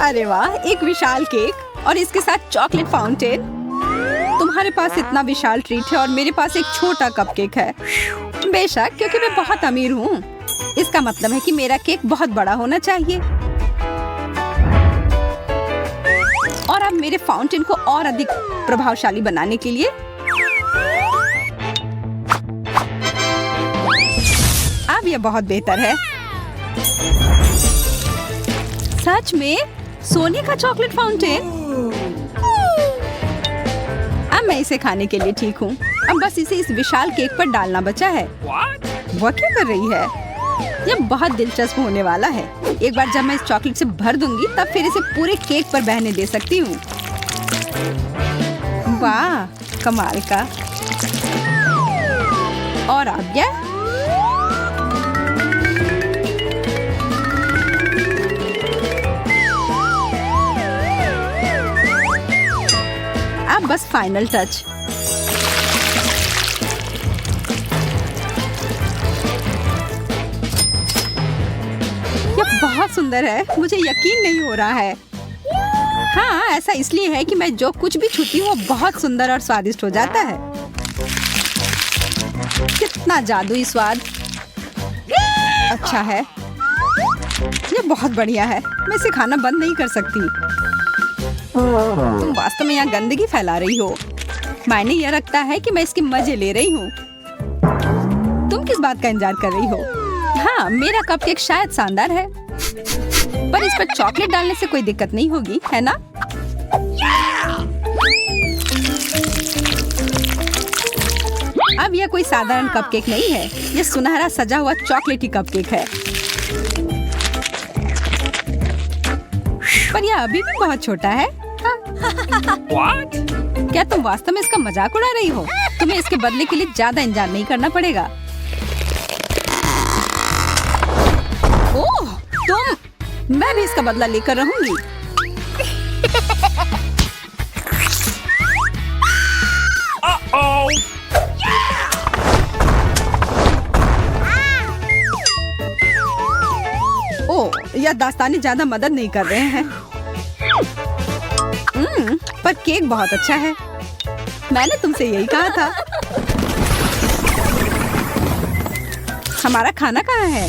अरे वाह, एक विशाल केक और इसके साथ चॉकलेट फाउंटेन। तुम्हारे पास इतना विशाल ट्रीट है और मेरे पास एक छोटा कपकेक है। बेशक, क्योंकि मैं बहुत अमीर हूँ। इसका मतलब है कि मेरा केक बहुत बड़ा होना चाहिए। और अब मेरे फाउंटेन को और अधिक प्रभावशाली बनाने के लिए अब यह बहुत बेहतर है। सच में सोने का चॉकलेट फाउंटेन। अब मैं इसे खाने के लिए ठीक हूँ। अब बस इसे इस विशाल केक पर डालना बचा है। वो क्या कर रही है? यह बहुत दिलचस्प होने वाला है। एक बार जब मैं इस चॉकलेट से भर दूंगी तब फिर इसे पूरे केक पर बहने दे सकती हूँ। वाह, कमाल का। और अब क्या? अब बस फाइनल टच। यह बहुत सुंदर है। मुझे यकीन नहीं हो रहा है। हाँ, ऐसा इसलिए है कि मैं जो कुछ भी छूती हूँ वो बहुत सुंदर और स्वादिष्ट हो जाता है। कितना जादुई स्वाद। अच्छा है, यह बहुत बढ़िया है। मैं इसे खाना बंद नहीं कर सकती। तुम वास्तव में यहाँ गंदगी फैला रही हो। मायने यह रखता है कि मैं इसके मजे ले रही हूँ। तुम किस बात का इंतजार कर रही हो? हाँ, मेरा कपकेक शायद शानदार है, पर इस पर चॉकलेट डालने से कोई दिक्कत नहीं होगी, है ना? अब यह कोई साधारण कपकेक नहीं है। यह सुनहरा सजा हुआ चॉकलेटी कपकेक है। पर यह अभी भी बहुत छोटा है। What? क्या तुम वास्तव में इसका मजाक उड़ा रही हो? तुम्हें इसके बदले के लिए ज्यादा इंतजार नहीं करना पड़ेगा। ओह, मैं भी इसका बदला लेकर रहूंगी। ओह, यह दास्तानी ज्यादा मदद नहीं कर रहे हैं। पर केक बहुत अच्छा है। मैंने तुमसे यही कहा था। हमारा खाना कहाँ है?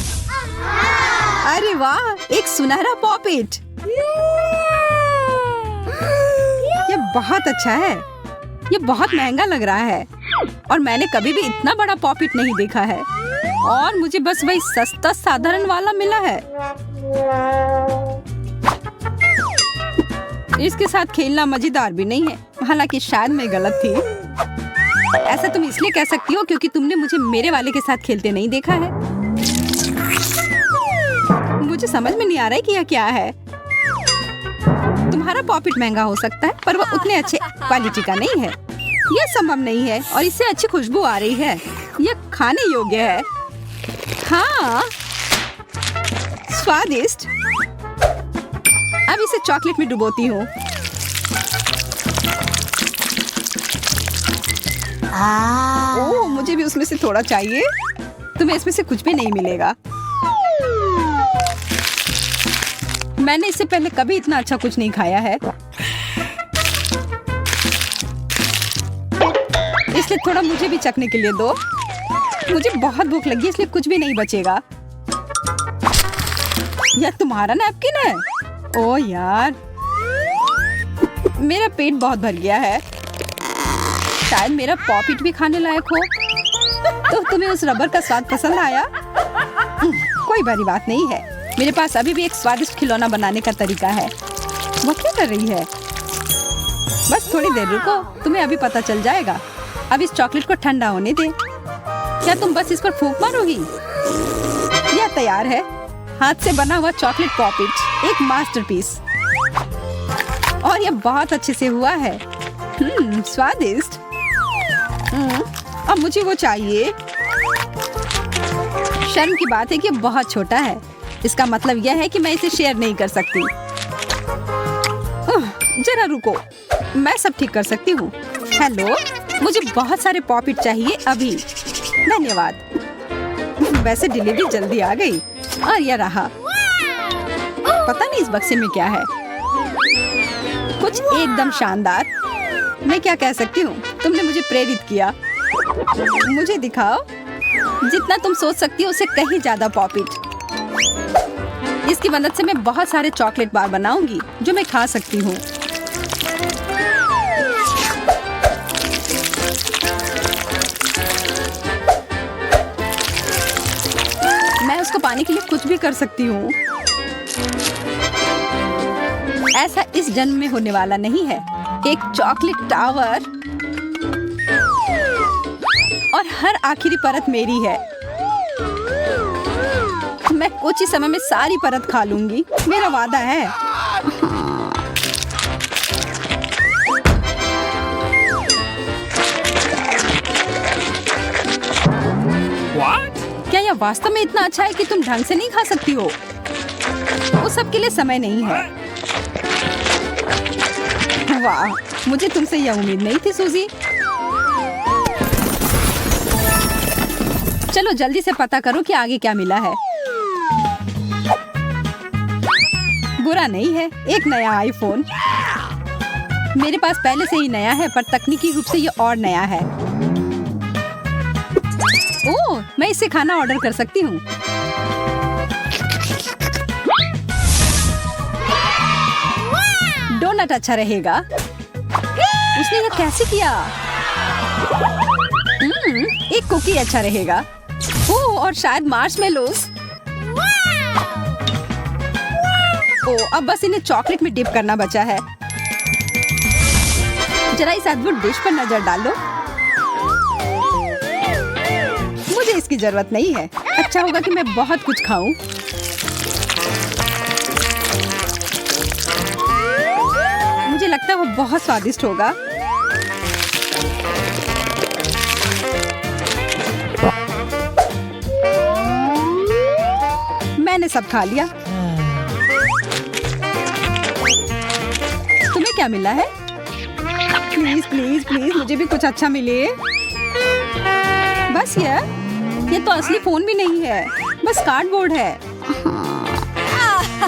अरे वाह, एक सुनहरा पॉपिट। यह बहुत अच्छा है। यह बहुत महंगा लग रहा है और मैंने कभी भी इतना बड़ा पॉपिट नहीं देखा है। और मुझे बस वही सस्ता साधारण वाला मिला है। इसके साथ खेलना मजेदार भी नहीं है। हालांकि शायद मैं गलत थी। ऐसा तुम इसलिए कह सकती हो क्योंकि तुमने मुझे मेरे वाले के साथ खेलते नहीं देखा है। मुझे समझ में नहीं आ रहा है कि यह क्या है। तुम्हारा पॉपिट महंगा हो सकता है, पर वह उतने अच्छे क्वालिटी का नहीं है। यह संभव नहीं है और इससे अच्छी खुशबू आ रही है। यह खाने योग्य है। हाँ, स्वादिष्ट। अब इसे चॉकलेट में डुबोती हूँ। ओह, मुझे भी उसमें से थोड़ा चाहिए। तुम्हें इसमें से कुछ भी नहीं मिलेगा। मैंने इससे पहले कभी इतना अच्छा कुछ नहीं खाया है। इसलिए थोड़ा मुझे भी चखने के लिए दो। मुझे बहुत भूख लगी, इसलिए कुछ भी नहीं बचेगा। यह तुम्हारा नैपकिन है? ओह यार, मेरा पेट बहुत भर गया है। शायद मेरा पॉपिट भी खाने लायक हो। तो तुम्हें उस रबर का स्वाद पसंद आया? कोई बड़ी बात नहीं है। मेरे पास अभी भी एक स्वादिष्ट खिलौना बनाने का तरीका है। वो क्या कर रही है? बस थोड़ी देर रुको, तुम्हें अभी पता चल जाएगा। अब इस चॉकलेट को ठंडा होने दे। क्या तुम बस इस पर फूंक मारोगी? यह तैयार है। हाथ से बना हुआ चॉकलेट पॉपिट, एक मास्टरपीस। और यह बहुत अच्छे से हुआ है। स्वादिष्ट। अब मुझे वो चाहिए। शर्म की बात है कि बहुत छोटा है। इसका मतलब यह है कि मैं इसे शेयर नहीं कर सकती। जरा रुको, मैं सब ठीक कर सकती हूँ। हेलो, मुझे बहुत सारे पॉपिट चाहिए अभी। धन्यवाद। वैसे डिलीवरी जल्दी आ गई। और यह रहा। पता नहीं इस बक्से में क्या है। कुछ एकदम शानदार। मैं क्या कह सकती हूँ, तुमने मुझे प्रेरित किया। मुझे दिखाओ। जितना तुम सोच सकती हो उससे कहीं ज्यादा पॉपिट। इसकी मदद से मैं बहुत सारे चॉकलेट बार बनाऊंगी जो मैं खा सकती हूँ। मैं उसको पाने के लिए कुछ भी कर सकती हूँ। ऐसा इस जन्म में होने वाला नहीं है। एक चॉकलेट टावर और हर आखिरी परत मेरी है। मैं कुछ ही समय में सारी परत खा लूंगी, मेरा वादा है। What? क्या यह वास्तव में इतना अच्छा है कि तुम ढंग से नहीं खा सकती हो? वो सब के लिए समय नहीं है। वाह, मुझे तुमसे यह उम्मीद नहीं थी सूजी। चलो जल्दी से पता करो कि आगे क्या मिला है। बुरा नहीं है, एक नया आईफोन। मेरे पास पहले से ही नया है, पर तकनीकी रूप से ये और नया है। ओह, मैं इससे खाना ऑर्डर कर सकती हूँ। डोनट अच्छा रहेगा। उसने यह कैसे किया? एक कुकी अच्छा रहेगा। ओह, और शायद मार्शमेलोस। ओह, अब बस इन्हें चॉकलेट में डिप करना बचा है। जरा इस अद्भुत डिश पर नजर डालो। मुझे इसकी जरूरत नहीं है। अच्छा होगा कि मैं बहुत कुछ खाऊं। मुझे लगता है वो बहुत स्वादिष्ट होगा। मैंने सब खा लिया। तुम्हें क्या मिला है? प्लीज प्लीज प्लीज मुझे भी कुछ अच्छा मिले। बस ये तो असली फोन भी नहीं है, बस कार्डबोर्ड है।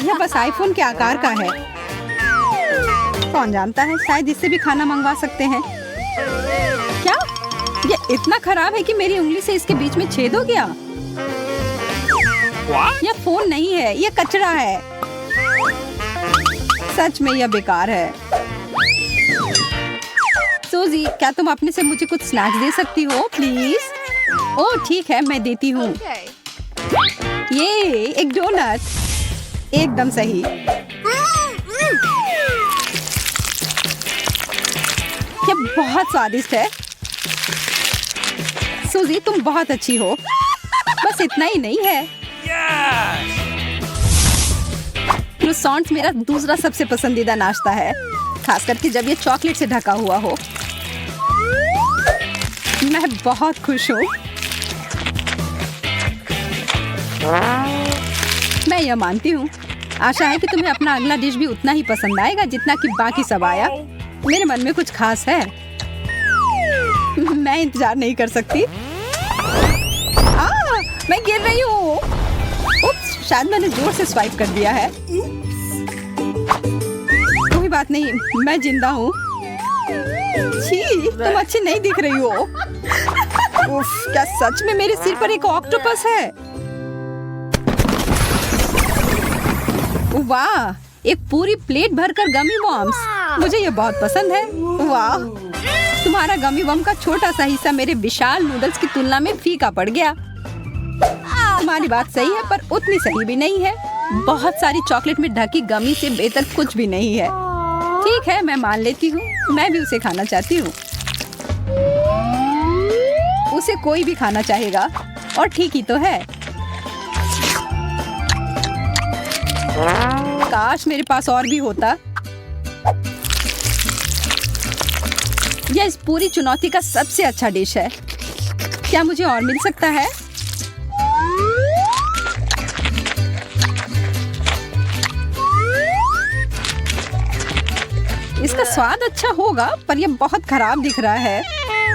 यह बस आईफोन के आकार का है। कौन जानता है, शायद इससे भी खाना मंगवा सकते हैं। क्या ये इतना खराब है कि मेरी उंगली से इसके बीच में छेद हो गया? यह फोन नहीं है, यह कचरा है। सच में यह बेकार है। सूजी, क्या तुम अपने से मुझे कुछ स्नैक्स दे सकती हो प्लीज? ओह ठीक है, मैं देती हूँ। ये एक डोनट। एकदम सही। ये बहुत स्वादिष्ट है। सूजी, तुम बहुत अच्छी हो। बस इतना ही नहीं है। क्रोसॉन्ट्स मेरा दूसरा सबसे पसंदीदा नाश्ता है, खास करके जब ये चॉकलेट से ढका हुआ हो। मैं बहुत खुश हूँ। मैं यह मानती हूँ। आशा है कि तुम्हें अपना अगला डिश भी उतना ही पसंद आएगा जितना कि बाकी सब आया। मेरे मन में कुछ खास है। मैं इंतजार नहीं कर सकती। मैं गिर रही हूँ। उप्स, शायद मैंने जोर से स्वाइप कर दिया है। कोई बात नहीं, मैं जिंदा हूँ। छी, तुम अच्छी नहीं दिख रही हो। उफ, क्या सच में मेरे सिर पर एक ऑक्टोपस है? वाह, एक पूरी प्लेट भरकर गमी वॉर्म्स। मुझे ये बहुत पसंद है। वाह, तुम्हारा गमी वॉर्म का छोटा सा हिस्सा मेरे विशाल नूडल्स की तुलना में फीका पड़ गया। तुम्हारी बात सही है, पर उतनी सही भी नहीं है। बहुत सारी चॉकलेट में ढकी गमी से बेहतर कुछ भी नहीं है। ठीक है, मैं मान लेती हूँ। मैं भी उसे खाना चाहती हूँ। उसे कोई भी खाना चाहेगा, और ठीक ही तो है। काश मेरे पास और भी होता। यह इस पूरी चुनौती का सबसे अच्छा डिश है। क्या मुझे और मिल सकता है? इसका स्वाद अच्छा होगा, पर यह बहुत खराब दिख रहा है।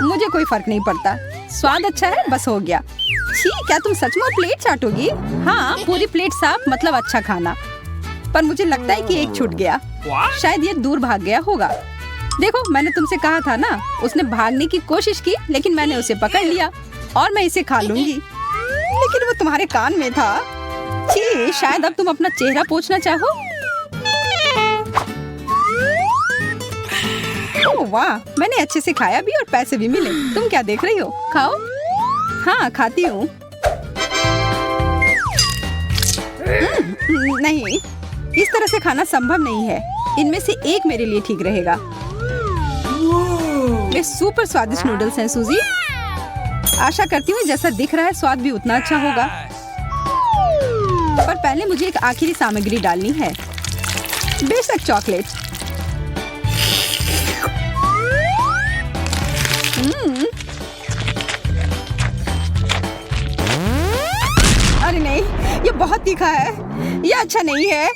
मुझे कोई फर्क नहीं पड़ता। स्वाद अच्छा है, बस हो गया। छी, क्या तुम सच में प्लेट चाटोगी? हाँ, पूरी प्लेट साफ मतलब अच्छा खाना। पर मुझे लगता है कि एक छूट गया। What? शायद ये दूर भाग गया होगा। देखो, मैंने तुमसे कहा था ना, उसने भागने की कोशिश की लेकिन मैंने उसे पकड़ लिया और मैं इसे खा लूंगी। लेकिन वो तुम्हारे कान में था। छी, शायद अब तुम अपना चेहरा पोंछना चाहो। ओह वाह, मैंने अच्छे से खाया भी और पैसे भी मिले। तुम क्या देख रही हो? खाओ। हाँ, खाती हूँ। नहीं, इस तरह से खाना संभव नहीं है। इनमें से एक मेरे लिए ठीक रहेगा। ये सुपर स्वादिष्ट नूडल्स हैं सूजी। आशा करती हूँ जैसा दिख रहा है स्वाद भी उतना अच्छा होगा। पर पहले मुझे एक आखिरी सामग्री डालनी है। बेशक चॉकलेट। अरे नहीं, ये बहुत तीखा है। ये अच्छा नहीं है।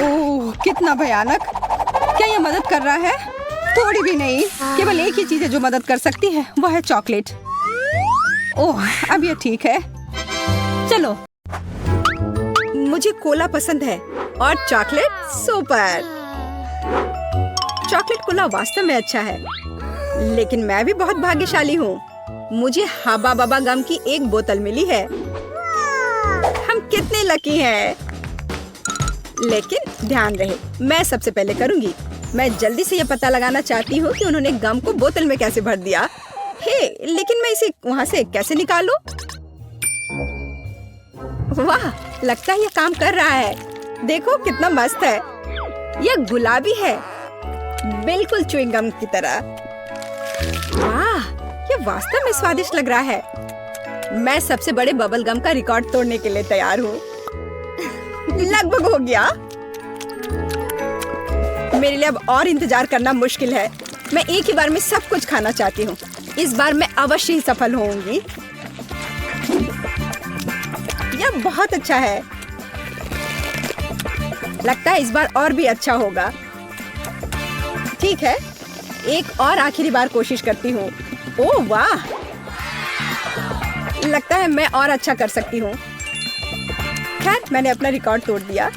ओह, कितना भयानक। क्या ये मदद कर रहा है? थोड़ी भी नहीं। केवल एक ही चीज है जो मदद कर सकती है, वो है चॉकलेट। ओह, अब ये ठीक है। चलो, मुझे कोला पसंद है और चॉकलेट सुपर। चॉकलेट कोला वास्तव में अच्छा है, लेकिन मैं भी बहुत भाग्यशाली हूँ। मुझे हबा बबा गम की एक बोतल मिली है। हम कितने लकी हैं। लेकिन ध्यान रहे, मैं सबसे पहले करूंगी। मैं जल्दी से ये पता लगाना चाहती हूँ कि उन्होंने गम को बोतल में कैसे भर दिया। हे, लेकिन मैं इसे वहाँ से कैसे निकालूं? वाह, लगता है ये काम कर रहा है। देखो कितना मस्त है। यह गुलाबी है, बिल्कुल च्युइंग गम की तरह। वाह, ये वास्तव में स्वादिष्ट लग रहा है। मैं सबसे बड़े बबल गम का रिकॉर्ड तोड़ने के लिए तैयार हूँ। लगभग हो गया। मेरे लिए अब और इंतजार करना मुश्किल है। मैं एक ही बार में सब कुछ खाना चाहती हूँ। इस बार मैं अवश्य ही सफल होऊंगी। यह बहुत अच्छा है। लगता है इस बार और भी अच्छा होगा। ठीक है, एक और आखिरी बार कोशिश करती हूँ। ओह वाह, लगता है मैं और अच्छा कर सकती हूँ। खैर, मैंने अपना रिकॉर्ड तोड़ दिया।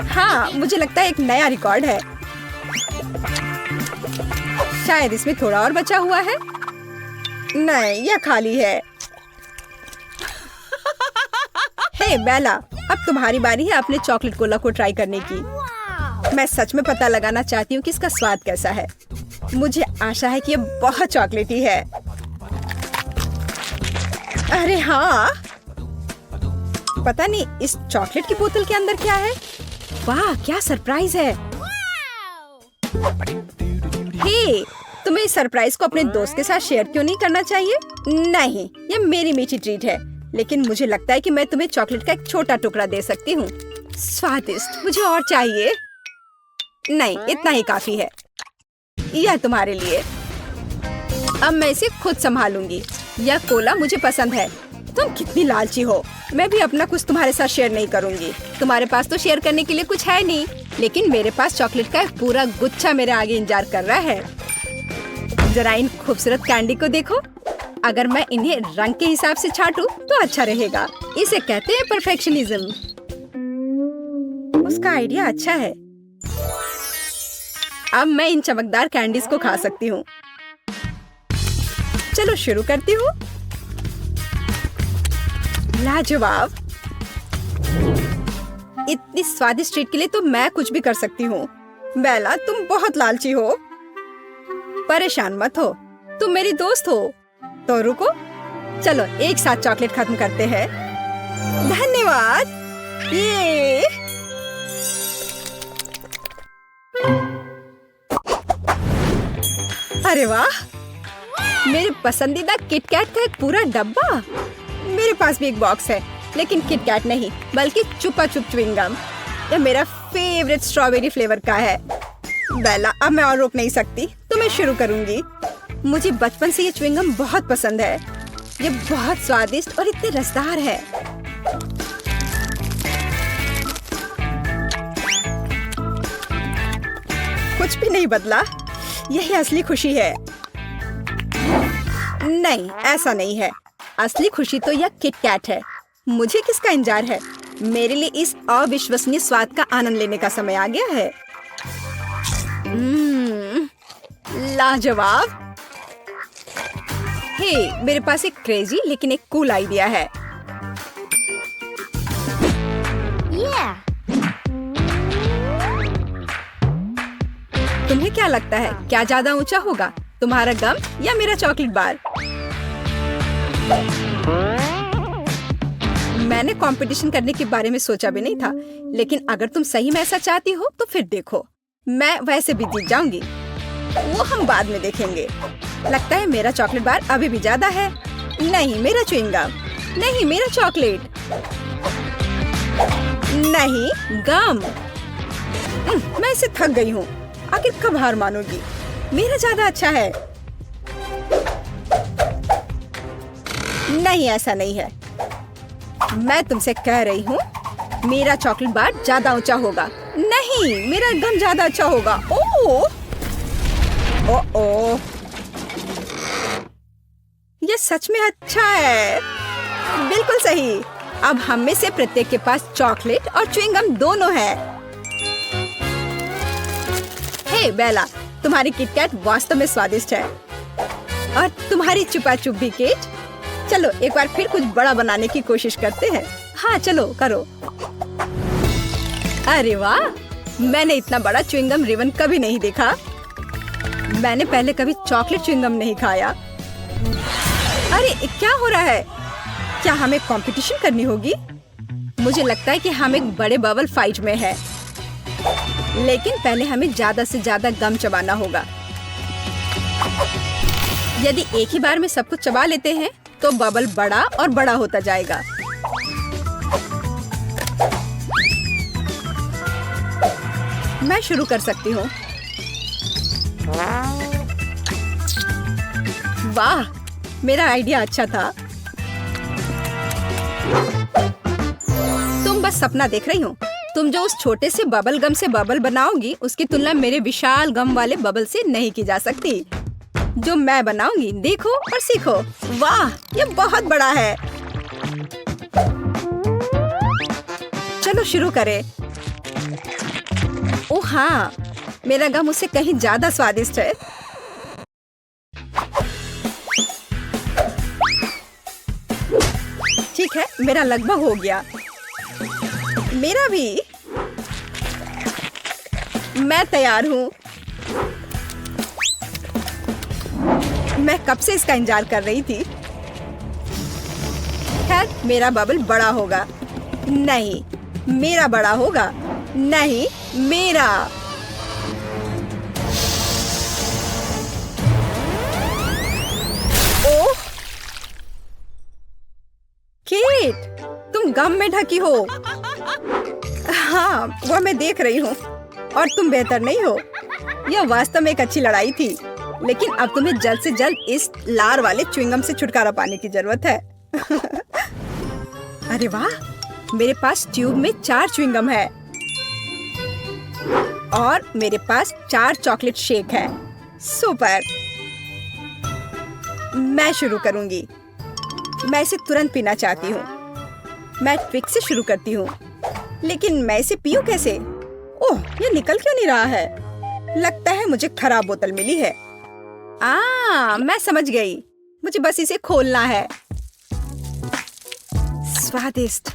हाँ, मुझे लगता है एक नया रिकॉर्ड है। शायद इसमें थोड़ा और बचा हुआ है। नहीं, यह खाली है। हे बेला, अब तुम्हारी बारी है अपने चॉकलेट कोला को ट्राई करने की। मैं सच में पता लगाना चाहती हूँ कि इसका स्वाद कैसा है। मुझे आशा है कि यह बहुत चॉकलेटी है। अरे हाँ, पता नहीं इस चॉकलेट की बोतल के अंदर क्या है। वाह, क्या सरप्राइज है। हे, तुम्हें इस सरप्राइज को अपने दोस्त के साथ शेयर क्यों नहीं करना चाहिए? नहीं, ये मेरी मीठी ट्रीट है, लेकिन मुझे लगता है कि मैं तुम्हें चॉकलेट का एक छोटा टुकड़ा दे सकती हूँ। स्वादिष्ट, मुझे और चाहिए। नहीं, इतना ही काफी है। यह तुम्हारे लिए। अब मैं इसे खुद संभालूंगी। यह कोला मुझे पसंद है। तुम कितनी लालची हो। मैं भी अपना कुछ तुम्हारे साथ शेयर नहीं करूंगी। तुम्हारे पास तो शेयर करने के लिए कुछ है नहीं, लेकिन मेरे पास चॉकलेट का एक पूरा गुच्छा मेरे आगे इंतजार कर रहा है। जरा इन खूबसूरत कैंडी को देखो। अगर मैं इन्हें रंग के हिसाब से छाटूं तो अच्छा रहेगा। इसे कहते हैं परफेक्शनिज्म। उसका आइडिया अच्छा है। अब मैं इन चमकदार कैंडीज को खा सकती हूँ। चलो शुरू करती हूँ। लाजवाब। इतनी स्वादिष्ट ट्रीट के लिए तो मैं कुछ भी कर सकती हूँ। बेला, तुम बहुत लालची हो। परेशान मत हो, तुम मेरी दोस्त हो। तो रुको, चलो एक साथ चॉकलेट खत्म करते हैं। धन्यवाद। ये अरे वाह, मेरे पसंदीदा किटकैट का एक पूरा डब्बा। मेरे पास भी एक बॉक्स है, लेकिन किटकैट नहीं बल्कि चुपा चुप च्युइंग गम। यह मेरा फेवरेट स्ट्रॉबेरी फ्लेवर का है। बेला, अब मैं और रोक नहीं सकती, तो मैं शुरू करूंगी। मुझे बचपन से ये च्युइंग गम बहुत पसंद है। ये बहुत स्वादिष्ट और इतने रसदार है। कुछ भी नहीं बदला। यही असली खुशी है। नहीं, ऐसा नहीं है। असली खुशी तो यह किटकैट है। मुझे किसका इंतजार है? मेरे लिए इस अविश्वसनीय स्वाद का आनंद लेने का समय आ गया है। लाजवाब। हे, मेरे पास एक क्रेजी लेकिन एक कूल आइडिया है। तुम्हें क्या लगता है, क्या ज्यादा ऊंचा होगा, तुम्हारा गम या मेरा चॉकलेट बार? मैंने कंपटीशन करने के बारे में सोचा भी नहीं था, लेकिन अगर तुम सही में ऐसा चाहती हो तो फिर देखो, मैं वैसे भी जीत जाऊंगी। वो हम बाद में देखेंगे। लगता है मेरा चॉकलेट बार अभी भी ज्यादा है। नहीं, मेरा च्युइंगम। नहीं, मेरा चॉकलेट। नहीं, गम। मैं इससे थक गई हूँ। आखिर कब हार मानोगी? मेरा ज्यादा अच्छा है। नहीं, ऐसा नहीं है। मैं तुमसे कह रही हूँ, मेरा चॉकलेट बार ज्यादा ऊंचा होगा। नहीं, मेरा गम ज्यादा अच्छा होगा। ओह, ओह, ये सच में अच्छा है। बिल्कुल सही। अब हम में से प्रत्येक के पास चॉकलेट और च्युइंगम दोनों है। हे बेला, तुम्हारी किटकैट वास्तव में स्वादिष्ट है। और तुम्हारी चुपा चुप भी केट। चलो एक बार फिर कुछ बड़ा बनाने की कोशिश करते हैं। हाँ चलो करो। अरे वाह, मैंने इतना बड़ा च्युइंगम रिबन कभी नहीं देखा। मैंने पहले कभी चॉकलेट च्युइंगम नहीं खाया। अरे क्या हो रहा है? क्या हमें कंपटीशन करनी होगी? मुझे लगता है कि हम एक बड़े बबल फाइट में हैं। लेकिन पहले हमें ज्यादा से ज्यादा गम चबाना होगा। यदि एक ही बार में सब कुछ चबा लेते हैं तो बबल बड़ा और बड़ा होता जाएगा। मैं शुरू कर सकती हूँ। वाह, मेरा आइडिया अच्छा था। तुम बस सपना देख रही हो। तुम जो उस छोटे से बबल गम से बबल बनाओगी, उसकी तुलना मेरे विशाल गम वाले बबल से नहीं की जा सकती। जो मैं बनाऊंगी, देखो और सीखो। वाह, ये बहुत बड़ा है। चलो शुरू करें। ओह हाँ, मेरा गम उससे कहीं ज्यादा स्वादिष्ट है। ठीक है, मेरा लगभग हो गया। मेरा भी। मैं तैयार हूँ। मैं कब से इसका इंतजार कर रही थी। खैर, मेरा बबल बड़ा होगा। नहीं, मेरा बड़ा होगा। नहीं, मेरा। ओह, केट, तुम गम में ढकी हो। हाँ, वो मैं देख रही हूँ। और तुम बेहतर नहीं हो। यह वास्तव में एक अच्छी लड़ाई थी, लेकिन अब तुम्हें जल्द से जल्द इस लार वाले च्युइंगम से छुटकारा पाने की जरूरत है। अरे वाह, मेरे पास ट्यूब में 4 च्युइंगम है और मेरे पास 4 चॉकलेट शेक है। सुपर। मैं शुरू करूंगी। मैं इसे तुरंत पीना चाहती हूँ। मैं ट्विक से शुरू करती हूँ, लेकिन मैं इसे पीऊँ कैसे? ओह, ये निकल क्यों नहीं रहा है? लगता है मुझे खराब बोतल मिली है। मैं समझ गई। मुझे बस इसे खोलना है। स्वादिष्ट,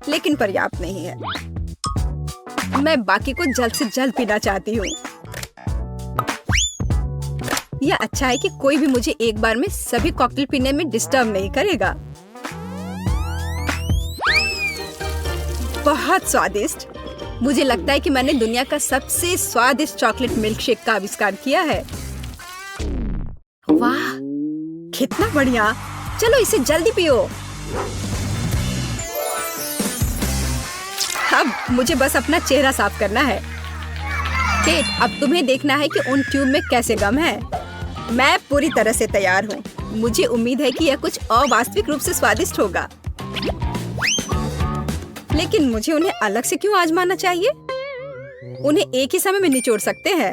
लेकिन पर्याप्त नहीं है। मैं बाकी को जल्द से जल्द पीना चाहती हूँ। यह अच्छा है कि कोई भी मुझे एक बार में सभी कॉकटेल पीने में डिस्टर्ब नहीं करेगा। बहुत स्वादिष्ट। मुझे लगता है कि मैंने दुनिया का सबसे स्वादिष्ट चॉकलेट मिल्कशेक का आविष्कार किया है। वाह, कितना बढ़िया। चलो इसे जल्दी पियो। अब मुझे बस अपना चेहरा साफ करना है। केट, अब तुम्हें देखना है कि उन ट्यूब में कैसे गम है। मैं पूरी तरह से तैयार हूँ। मुझे उम्मीद है कि यह कुछ अवास्तविक रूप से स्वादिष्ट होगा, लेकिन मुझे उन्हें अलग से क्यों आजमाना चाहिए? उन्हें एक ही समय में निचोड़ सकते हैं।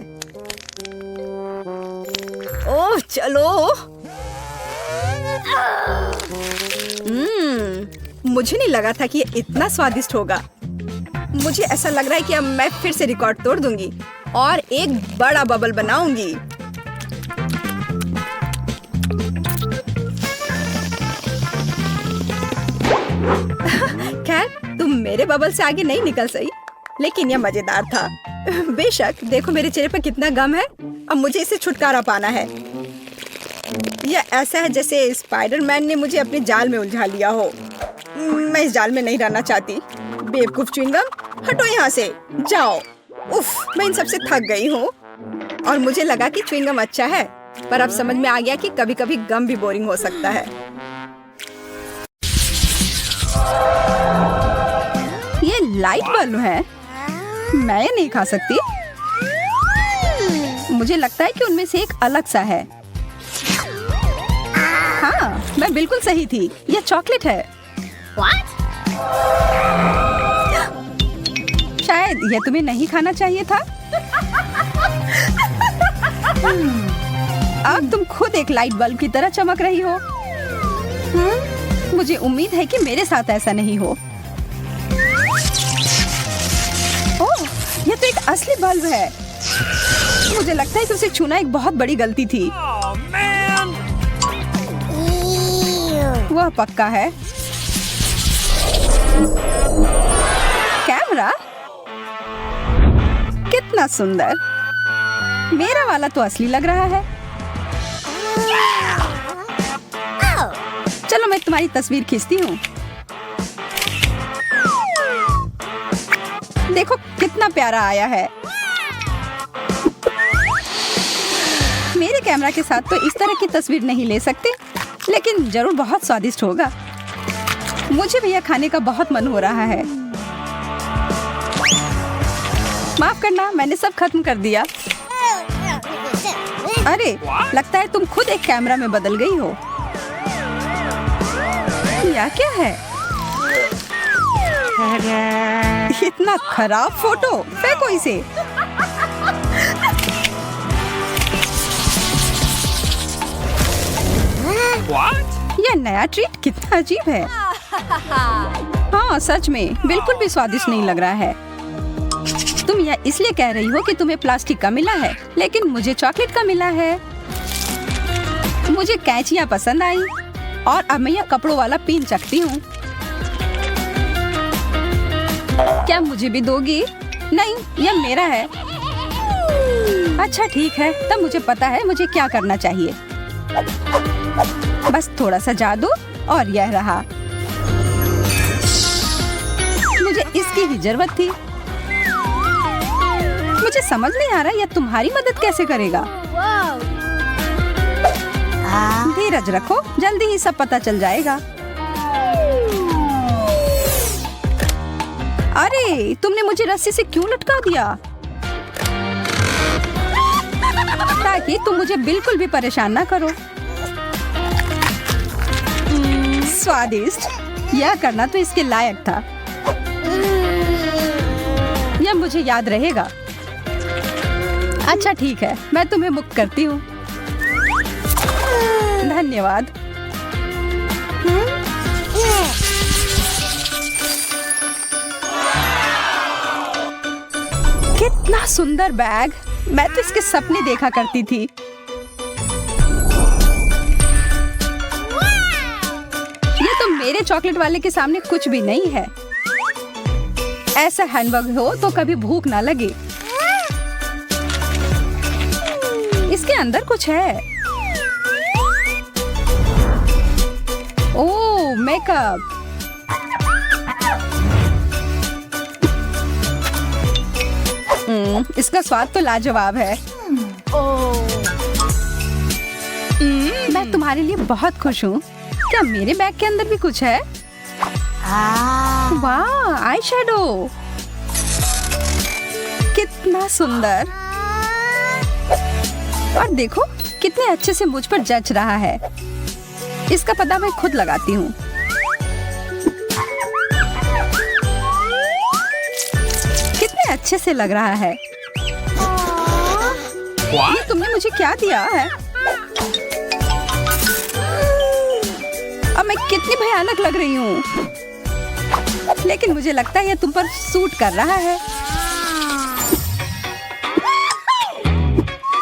ओह चलो। मुझे नहीं लगा था कि ये इतना स्वादिष्ट होगा। मुझे ऐसा लग रहा है कि अब मैं फिर से रिकॉर्ड तोड़ दूंगी और एक बड़ा बबल बनाऊंगी। खैर, तुम मेरे बबल से आगे नहीं निकल सही, लेकिन यह मजेदार था। बेशक, देखो मेरे चेहरे पर कितना गम है। अब मुझे इसे छुटकारा पाना है। यह ऐसा है जैसे स्पाइडरमैन ने मुझे अपने जाल में उलझा लिया हो। मैं इस जाल में नहीं रहना चाहती। बेवकूफ च्युइंगम, हटो यहाँ से, जाओ। उफ, मैं इन सबसे थक गई हूँ। और मुझे लगा कि च्युइंगम अच्छा है, पर अब समझ में आ गया कि कभी-कभी गम भी बोरिंग हो सकता है। ये लाइट बल्ब है। मैं ये नहीं खा सकती। मुझे लगता है कि उनमें से एक अलग सा है। हाँ, मैं बिल्कुल सही थी। यह चॉकलेट है। शायद यह तुम्हें नहीं खाना चाहिए था। अब तुम खुद एक लाइट बल्ब की तरह चमक रही हो। मुझे उम्मीद है कि मेरे साथ ऐसा नहीं हो। ओह, यह तो एक असली बल्ब है। मुझे लगता है कि उसे छूना एक बहुत बड़ी गलती थी। Oh, man. वह पक्का है। कैमरा कितना सुंदर। मेरा वाला तो असली लग रहा है। चलो मैं तुम्हारी तस्वीर खींचती हूँ। देखो कितना प्यारा आया है। मेरे कैमरा के साथ तो इस तरह की तस्वीर नहीं ले सकते, लेकिन जरूर बहुत स्वादिष्ट होगा। मुझे भी यह खाने का बहुत मन हो रहा है। माफ करना, मैंने सब खत्म कर दिया। अरे, लगता है तुम खुद एक कैमरा में बदल गई हो। यह क्या है? इतना खराब फोटो, फेंको इसे। What? यह नया ट्रीट कितना अजीब है। हाँ, सच में बिल्कुल भी स्वादिष्ट नहीं लग रहा है। तुम यह इसलिए कह रही हो कि तुम्हें प्लास्टिक का मिला है, लेकिन मुझे चॉकलेट का मिला है। मुझे कैंचियाँ पसंद आई और अब मैं यह कपड़ों वाला पिन चखती हूँ। क्या मुझे भी दोगी? नहीं, यह मेरा है। अच्छा ठीक है, तब मुझे पता है मुझे क्या करना चाहिए। बस थोड़ा सा जादू और यह रहा। मुझे इसकी ही जरूरत थी। मुझे समझ नहीं आ रहा यह तुम्हारी मदद कैसे करेगा। धीरज रखो, जल्दी ही सब पता चल जाएगा। अरे, तुमने मुझे रस्सी से क्यों लटका दिया? ताकि तुम मुझे बिल्कुल भी परेशान ना करो। स्वादिष्ट, यह करना तो इसके लायक था। यह मुझे याद रहेगा। अच्छा ठीक है, मैं तुम्हें मुक्त करती हूँ। धन्यवाद। कितना सुंदर बैग। मैं तो इसके सपने देखा करती थी। ये तो मेरे चॉकलेट वाले के सामने कुछ भी नहीं है। ऐसा हैंडबैग हो तो कभी भूख ना लगे। इसके अंदर कुछ है। ओह, मेकअप। इसका स्वाद तो लाजवाब है। मैं तुम्हारे लिए बहुत खुश हूँ। क्या मेरे बैग के अंदर भी कुछ है? वाह, आई शैडो। कितना सुंदर। और देखो कितने अच्छे से मुझ पर जच रहा है। इसका पता मैं खुद लगाती हूँ। कितने अच्छे से लग रहा है। ये तुमने मुझे क्या दिया है? अब मैं कितनी भयानक लग रही हूँ। लेकिन मुझे लगता है ये तुम पर सूट कर रहा है।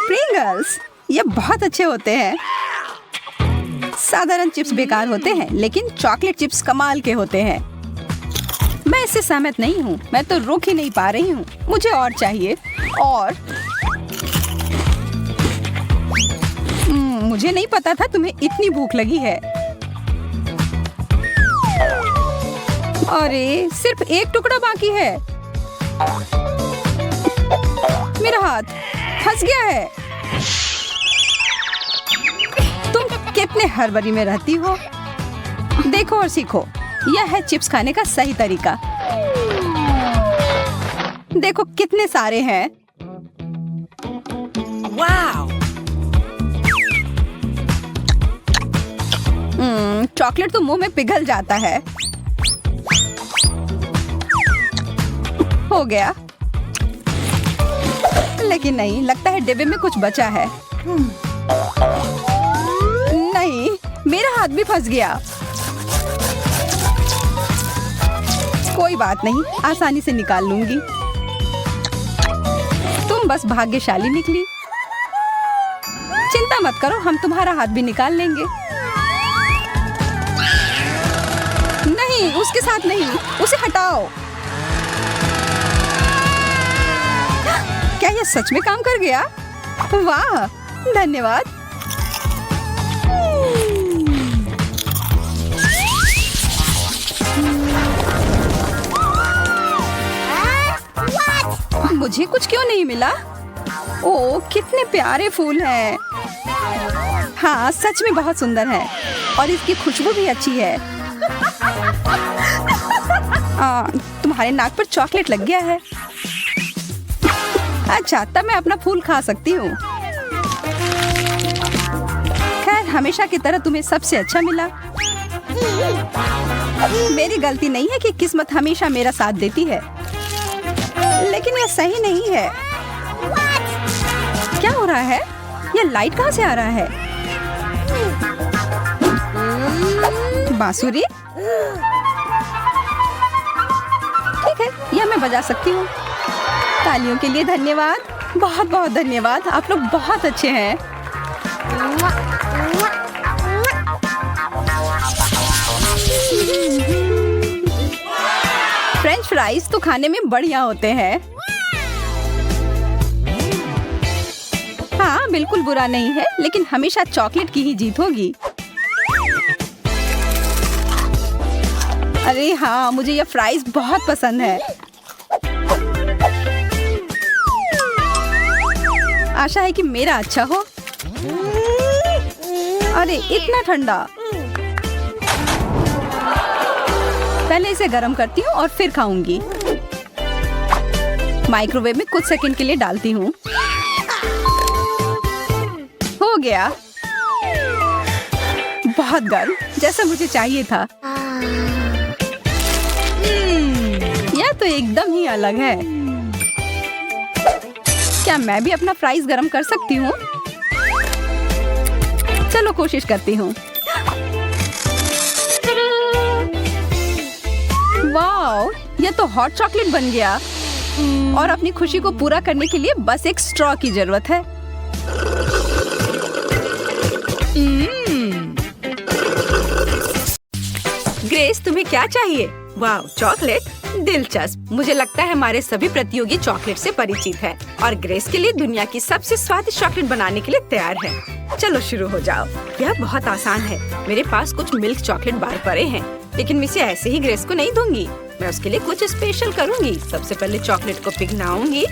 प्रिंगल्स ये बहुत अच्छे होते हैं। साधारण चिप्स बेकार होते हैं, लेकिन चॉकलेट चिप्स कमाल के होते हैं। मैं इससे सहमत नहीं हूँ। मैं तो रोक ही नहीं पा रही हूँ। मुझे और चाहिए और मुझे नहीं पता था तुम्हें इतनी भूख लगी है। अरे सिर्फ एक टुकड़ा बाकी है। मेरा हाथ फंस गया है। तुम कितने हड़बड़ी में रहती हो। देखो और सीखो। यह है चिप्स खाने का सही तरीका। देखो कितने सारे हैं। Wow! चॉकलेट तो मुंह में पिघल जाता है। हो गया। लेकिन नहीं, लगता है डिब्बे में कुछ बचा है। नहीं, मेरा हाथ भी फंस गया। कोई बात नहीं, आसानी से निकाल लूंगी। तुम बस भाग्यशाली निकली। चिंता मत करो, हम तुम्हारा हाथ भी निकाल लेंगे। नहीं, उसके साथ नहीं, उसे हटाओ। क्या यह सच में काम कर गया? वाह, धन्यवाद। मुझे कुछ क्यों नहीं मिला? ओह, कितने प्यारे फूल हैं। हाँ, सच में बहुत सुंदर है और इसकी खुशबू भी अच्छी है। तुम्हारे नाक पर चॉकलेट लग गया है। अच्छा, तब मैं अपना फूल खा सकती हूँ। खैर, हमेशा की तरह तुम्हें सबसे अच्छा मिला। मेरी गलती नहीं है कि किस्मत हमेशा मेरा साथ देती है, लेकिन यह सही नहीं है। क्या हो रहा है? यह लाइट कहाँ से आ रहा है? बांसुरी? ठीक है, यह मैं बजा सकती हूँ। तालियों के लिए धन्यवाद। बहुत बहुत धन्यवाद। आप लोग बहुत अच्छे हैं। फ्रेंच फ्राइज तो खाने में बढ़िया होते हैं। हाँ, बिल्कुल बुरा नहीं है, लेकिन हमेशा चॉकलेट की ही जीत होगी। अरे हाँ, मुझे यह फ्राइज बहुत पसंद है। आशा है कि मेरा अच्छा हो। अरे इतना ठंडा। पहले इसे गर्म करती हूँ और फिर खाऊंगी। माइक्रोवेव में कुछ सेकंड के लिए डालती हूँ। हो गया। बहुत गर्म, जैसा मुझे चाहिए था। यह तो एकदम ही अलग है। क्या मैं भी अपना फ्राइज गरम कर सकती हूँ? चलो कोशिश करती हूँ। वाओ, यह तो हॉट चॉकलेट बन गया। और अपनी खुशी को पूरा करने के लिए बस एक स्ट्रॉ की जरूरत है। ग्रेस, तुम्हें क्या चाहिए? वाह, चॉकलेट? दिलचस्प। मुझे लगता है हमारे सभी प्रतियोगी चॉकलेट से परिचित हैं और ग्रेस के लिए दुनिया की सबसे स्वादिष्ट चॉकलेट बनाने के लिए तैयार है। चलो शुरू हो जाओ। यह बहुत आसान है। मेरे पास कुछ मिल्क चॉकलेट बार पड़े हैं, लेकिन मैं इसे ऐसे ही ग्रेस को नहीं दूंगी। मैं उसके लिए कुछ स्पेशल करूंगी। सबसे पहले चॉकलेट को पिघलाऊंगी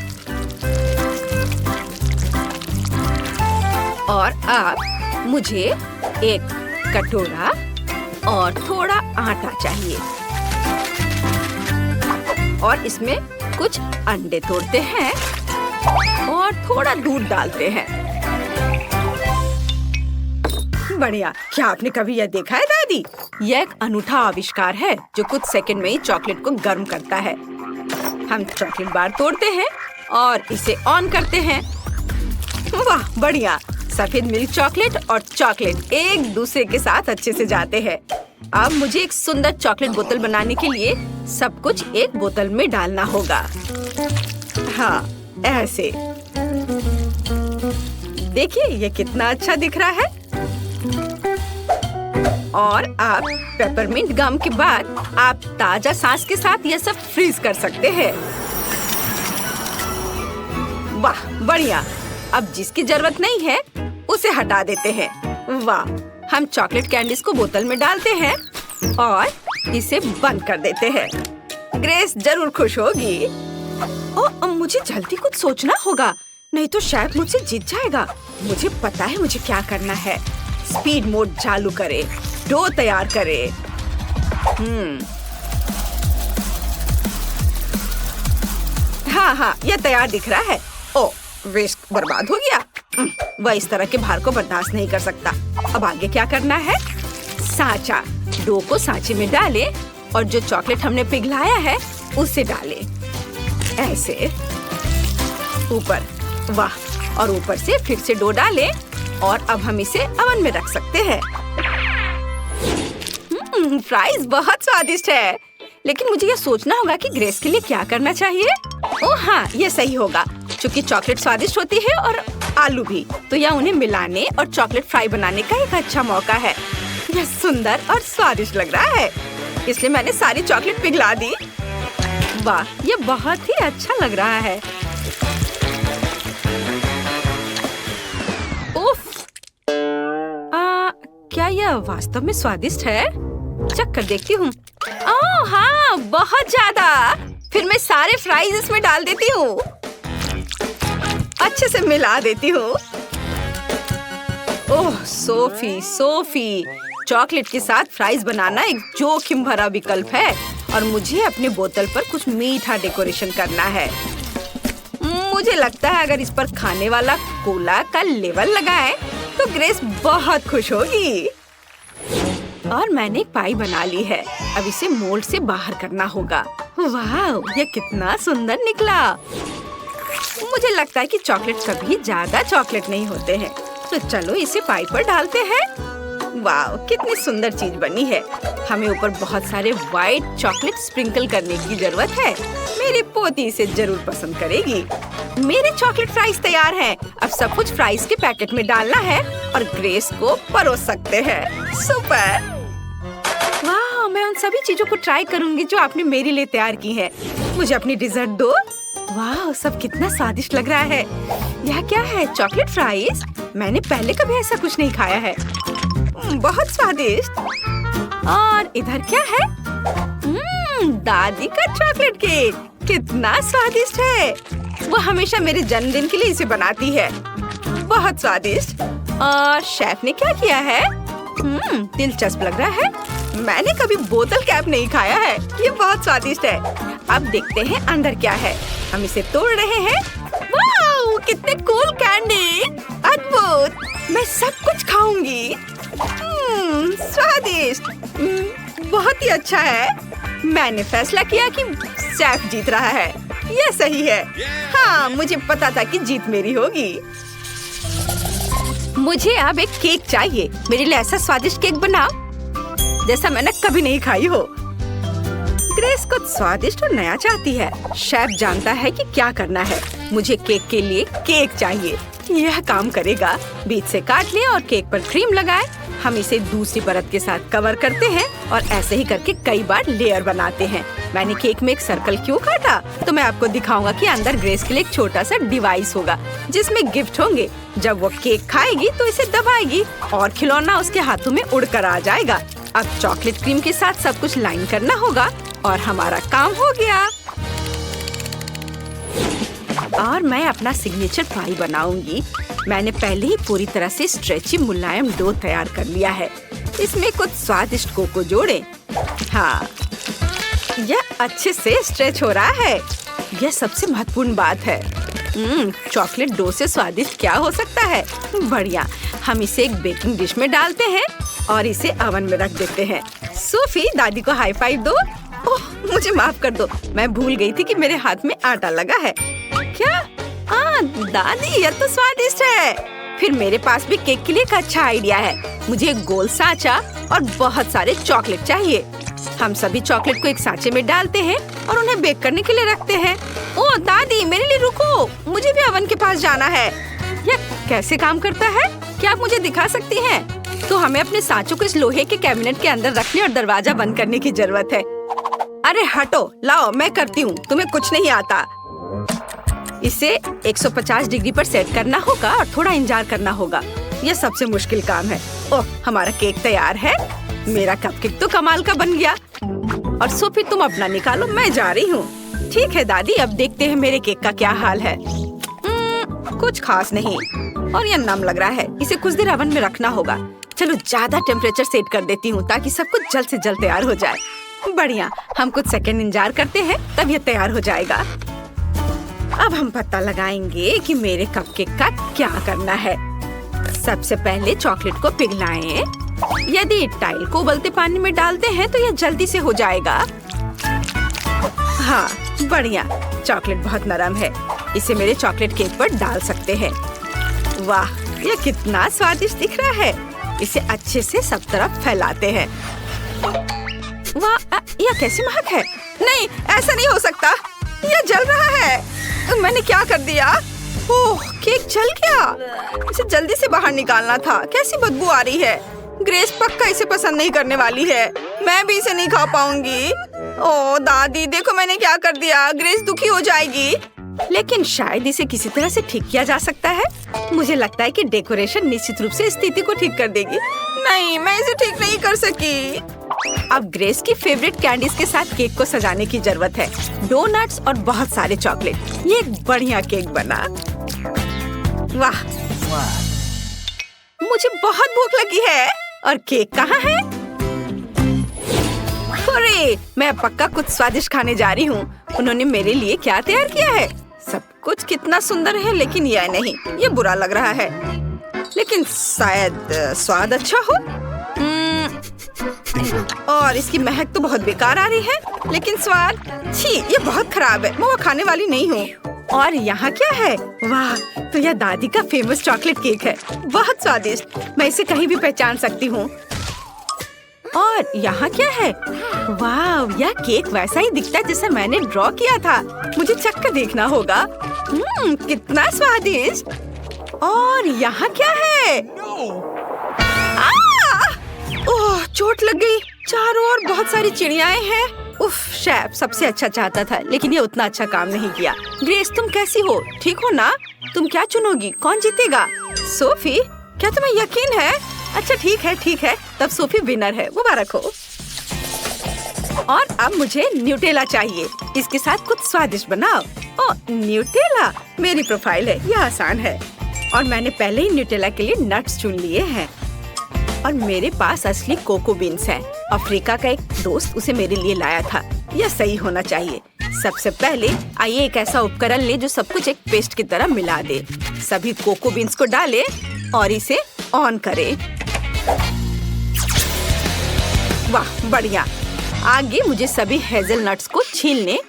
और अब मुझे एक कटोरा और थोड़ा आटा चाहिए और इसमें कुछ अंडे तोड़ते हैं और थोड़ा दूध डालते हैं। बढ़िया। क्या आपने कभी यह देखा है दादी? यह एक अनूठा आविष्कार है जो कुछ सेकंड में ही चॉकलेट को गर्म करता है। हम चॉकलेट बार तोड़ते हैं और इसे ऑन करते हैं। वाह, बढ़िया। सफेद मिल्क चॉकलेट और चॉकलेट एक दूसरे के साथ अच्छे से जाते हैं। अब मुझे एक सुंदर चॉकलेट बोतल बनाने के लिए सब कुछ एक बोतल में डालना होगा। हाँ, ऐसे। देखिए ये कितना अच्छा दिख रहा है। और आप पेपरमिंट गम के बाद आप ताजा सांस के साथ यह सब फ्रीज कर सकते हैं। वाह, बढ़िया। अब जिसकी जरूरत नहीं है उसे हटा देते हैं। वाह, हम चॉकलेट कैंडीज को बोतल में डालते हैं और इसे बंद कर देते हैं। ग्रेस जरूर खुश होगी। ओह, मुझे जल्दी कुछ सोचना होगा, नहीं तो शायद मुझसे जीत जाएगा। मुझे पता है मुझे क्या करना है। स्पीड मोड चालू करे, डो तैयार करे। हाँ, यह तैयार दिख रहा है। ओह, वेस्ट बर्बाद हो गया। वह इस तरह के भार को बर्दाश्त नहीं कर सकता। अब आगे क्या करना है? सांचा। डो को सांचे में डाले और जो चॉकलेट हमने पिघलाया है उसे डाले, ऐसे ऊपर। वाह, और ऊपर से फिर से डो डाले और अब हम इसे ओवन में रख सकते हैं। फ्राइज बहुत स्वादिष्ट है, लेकिन मुझे यह सोचना होगा कि ग्रेस के लिए क्या करना चाहिए। ओह हाँ, ये सही होगा। चूंकि चॉकलेट स्वादिष्ट होती है और आलू भी, तो यह उन्हें मिलाने और चॉकलेट फ्राई बनाने का एक अच्छा मौका है। यह सुंदर और स्वादिष्ट लग रहा है, इसलिए मैंने सारी चॉकलेट पिघला दी। वाह, यह बहुत ही अच्छा लग रहा है। उफ, क्या यह वास्तव में स्वादिष्ट है? चख कर देखती हूँ। ओह हाँ, बहुत ज्यादा। फिर मैं सारे फ्राइज इसमें डाल देती हूँ, अच्छे से मिला देती हूँ। ओह सोफी, चॉकलेट के साथ फ्राइज बनाना एक जोखिम भरा विकल्प है और मुझे अपने बोतल पर कुछ मीठा डेकोरेशन करना है। मुझे लगता है अगर इस पर खाने वाला कोला का लेबल लगाए तो ग्रेस बहुत खुश होगी। और मैंने एक पाई बना ली है, अब इसे मोल्ड से बाहर करना होगा। वाह, यह कितना सुंदर निकला। मुझे लगता है कि चॉकलेट कभी ज्यादा चॉकलेट नहीं होते हैं, तो चलो इसे पाई पर डालते हैं। वाह, कितनी सुंदर चीज बनी है। हमें ऊपर बहुत सारे व्हाइट चॉकलेट स्प्रिंकल करने की जरूरत है। मेरी पोती इसे जरूर पसंद करेगी। मेरे चॉकलेट फ्राइज तैयार हैं। अब सब कुछ फ्राइज के पैकेट में डालना है और ग्रेस को परोस सकते हैं। सुपर! वाह, मैं उन सभी चीजों को ट्राई करूंगी जो आपने मेरे लिए तैयार की है। मुझे अपनी डिजर्ट दो। वाह, सब कितना स्वादिष्ट लग रहा है। यह क्या है? Chocolate fries? मैंने पहले कभी ऐसा कुछ नहीं खाया है। बहुत स्वादिष्ट। और इधर क्या है? दादी का चॉकलेट केक। कितना स्वादिष्ट है। वो हमेशा मेरे जन्मदिन के लिए इसे बनाती है। बहुत स्वादिष्ट। और शेफ ने क्या किया है? दिलचस्प लग रहा है। मैंने कभी बोतल कैप नहीं खाया है। ये बहुत स्वादिष्ट है। अब देखते हैं अंदर क्या है। हम इसे तोड़ रहे हैं। वाह, कितने कूल कैंडी। अद्भुत। मैं सब कुछ खाऊंगी। स्वादिष्ट। बहुत ही अच्छा है। मैंने फैसला किया कि शेफ जीत रहा है। यह सही है। हाँ, मुझे पता था कि जीत मेरी होगी। मुझे अब एक केक चाहिए। मेरे लिए ऐसा स्वादिष्ट केक बनाओ जैसा मैंने कभी नहीं खाई हो। ग्रेस कुछ स्वादिष्ट और नया चाहती है। शेफ जानता है कि क्या करना है। मुझे केक के लिए केक चाहिए। यह काम करेगा। बीच से काट लें और केक पर क्रीम लगाएं। हम इसे दूसरी परत के साथ कवर करते हैं और ऐसे ही करके कई बार लेयर बनाते हैं। मैंने केक में एक सर्कल क्यों काटा? तो मैं आपको दिखाऊंगा कि अंदर ग्रेस के लिए एक छोटा सा डिवाइस होगा जिसमें गिफ्ट होंगे। जब वो केक खाएगी तो इसे दबाएगी और खिलौना उसके हाथों में उड़कर आ जाएगा। अब चॉकलेट क्रीम के साथ सब कुछ लाइन करना होगा और हमारा काम हो गया। और मैं अपना सिग्नेचर पाई बनाऊंगी। मैंने पहले ही पूरी तरह से स्ट्रेची मुलायम डो तैयार कर लिया है। इसमें कुछ स्वादिष्ट कोको जोड़ें। हाँ, यह अच्छे से स्ट्रेच हो रहा है। यह सबसे महत्वपूर्ण बात है। चॉकलेट डो से स्वादिष्ट क्या हो सकता है? बढ़िया। हम इसे एक बेकिंग डिश में डालते हैं और इसे ओवन में रख देते हैं। सोफी, दादी को हाई फाइव दो। ओह, मुझे माफ कर दो। मैं भूल गई थी कि मेरे हाथ में आटा लगा है। क्या? दादी, यह तो स्वादिष्ट है। फिर मेरे पास भी केक के लिए एक अच्छा आइडिया है। मुझे एक गोल सांचा और बहुत सारे चॉकलेट चाहिए। हम सभी चॉकलेट को एक सांचे में डालते हैं और उन्हें बेक करने के लिए रखते हैं। ओह दादी, मेरे लिए रुको, मुझे भी ओवन के पास जाना है। यह कैसे काम करता है, क्या आप मुझे दिखा सकती हैं? तो हमें अपने सांचों को इस लोहे के कैबिनेट के अंदर रखने और दरवाजा बंद करने की जरूरत है। अरे हटो, लाओ मैं करती हूँ, तुम्हें कुछ नहीं आता। इसे 150 डिग्री पर सेट करना होगा और थोड़ा इंतजार करना होगा। यह सबसे मुश्किल काम है। ओह, हमारा केक तैयार है। मेरा कपकेक तो कमाल का बन गया। और सोफी, तुम अपना निकालो, मैं जा रही हूँ। ठीक है दादी, अब देखते हैं मेरे केक का क्या हाल है। कुछ खास नहीं और यह नम लग रहा है। इसे कुछ देर ओवन में रखना होगा। चलो ज्यादा टेम्परेचर सेट कर देती हूँ ताकि सब कुछ जल्द से जल्द तैयार हो जाए। बढ़िया, हम कुछ सेकंड इंतजार करते हैं, तब यह तैयार हो जाएगा। अब हम पता लगाएंगे कि मेरे कपकेक का क्या करना है। सबसे पहले चॉकलेट को पिघलाएं। यदि टाइल को उबलते पानी में डालते हैं तो यह जल्दी से हो जाएगा। हाँ, बढ़िया, चॉकलेट बहुत नरम है। इसे मेरे चॉकलेट केक पर डाल सकते हैं। वाह, यह कितना स्वादिष्ट दिख रहा है। इसे अच्छे से सब तरफ फैलाते हैं। वाह, यह कैसी महक है। नहीं, ऐसा नहीं हो सकता, यह जल रहा है। मैंने क्या कर दिया? ओह, केक जल गया। इसे जल्दी से बाहर निकालना था। कैसी बदबू आ रही है। ग्रेस पक्का इसे पसंद नहीं करने वाली है। मैं भी इसे नहीं खा पाऊंगी। ओह दादी, देखो मैंने क्या कर दिया। ग्रेस दुखी हो जाएगी। लेकिन शायद इसे किसी तरह से ठीक किया जा सकता है। मुझे लगता है कि डेकोरेशन निश्चित रूप से स्थिति को ठीक कर देगी। नहीं, मैं इसे ठीक नहीं कर सकी। अब ग्रेस की फेवरेट कैंडीज के साथ केक को सजाने की जरूरत है। डोनट्स और बहुत सारे चॉकलेट। ये एक बढ़िया केक बना। वाह, मुझे बहुत भूख लगी है। और केक कहाँ है? अरे, मैं पक्का कुछ स्वादिष्ट खाने जा रही हूँ। उन्होंने मेरे लिए क्या तैयार किया है? सब कुछ कितना सुंदर है, लेकिन यह नहीं, ये बुरा लग रहा है। लेकिन शायद स्वाद अच्छा हो। और इसकी महक तो बहुत बेकार आ रही है, लेकिन स्वाद, छी, ये बहुत खराब है। मैं वो खाने वाली नहीं हूँ। और यहाँ क्या है? वाह, तो यह दादी का फेमस चॉकलेट केक है। बहुत स्वादिष्ट, मैं इसे कहीं भी पहचान सकती हूँ। और यहाँ क्या है? वाह, यह केक वैसा ही दिखता है जैसा मैंने ड्रॉ किया था। मुझे चक्कर देखना होगा। कितना स्वादिष्ट। और यहाँ क्या है? ओह, चोट लग गई। चारों ओर बहुत सारी चिड़ियाएं हैं। उफ, शेफ सबसे अच्छा चाहता था, लेकिन ये उतना अच्छा काम नहीं किया। ग्रेस, तुम कैसी हो? ठीक हो ना? तुम क्या चुनोगी? कौन जीतेगा? सोफी, क्या तुम्हें यकीन है? अच्छा, ठीक है, तब सोफी विनर है। मुबारक हो। और अब मुझे न्यूटेला चाहिए। इसके साथ कुछ स्वादिष्ट बनाओ। ओह, न्यूटेला मेरी प्रोफाइल है, यह आसान है। और मैंने पहले ही न्यूटेला के लिए नट्स चुन लिए हैं। और मेरे पास असली कोको बीन्स हैं। अफ्रीका का एक दोस्त उसे मेरे लिए लाया था। यह सही होना चाहिए। सबसे पहले आइए एक ऐसा उपकरण ले जो सब कुछ एक पेस्ट की तरह मिला दे। सभी कोको बीन्स को डालें और इसे ऑन करें। वाह, बढ़िया। आगे मुझे सभी हेज़लनट्स को छीलने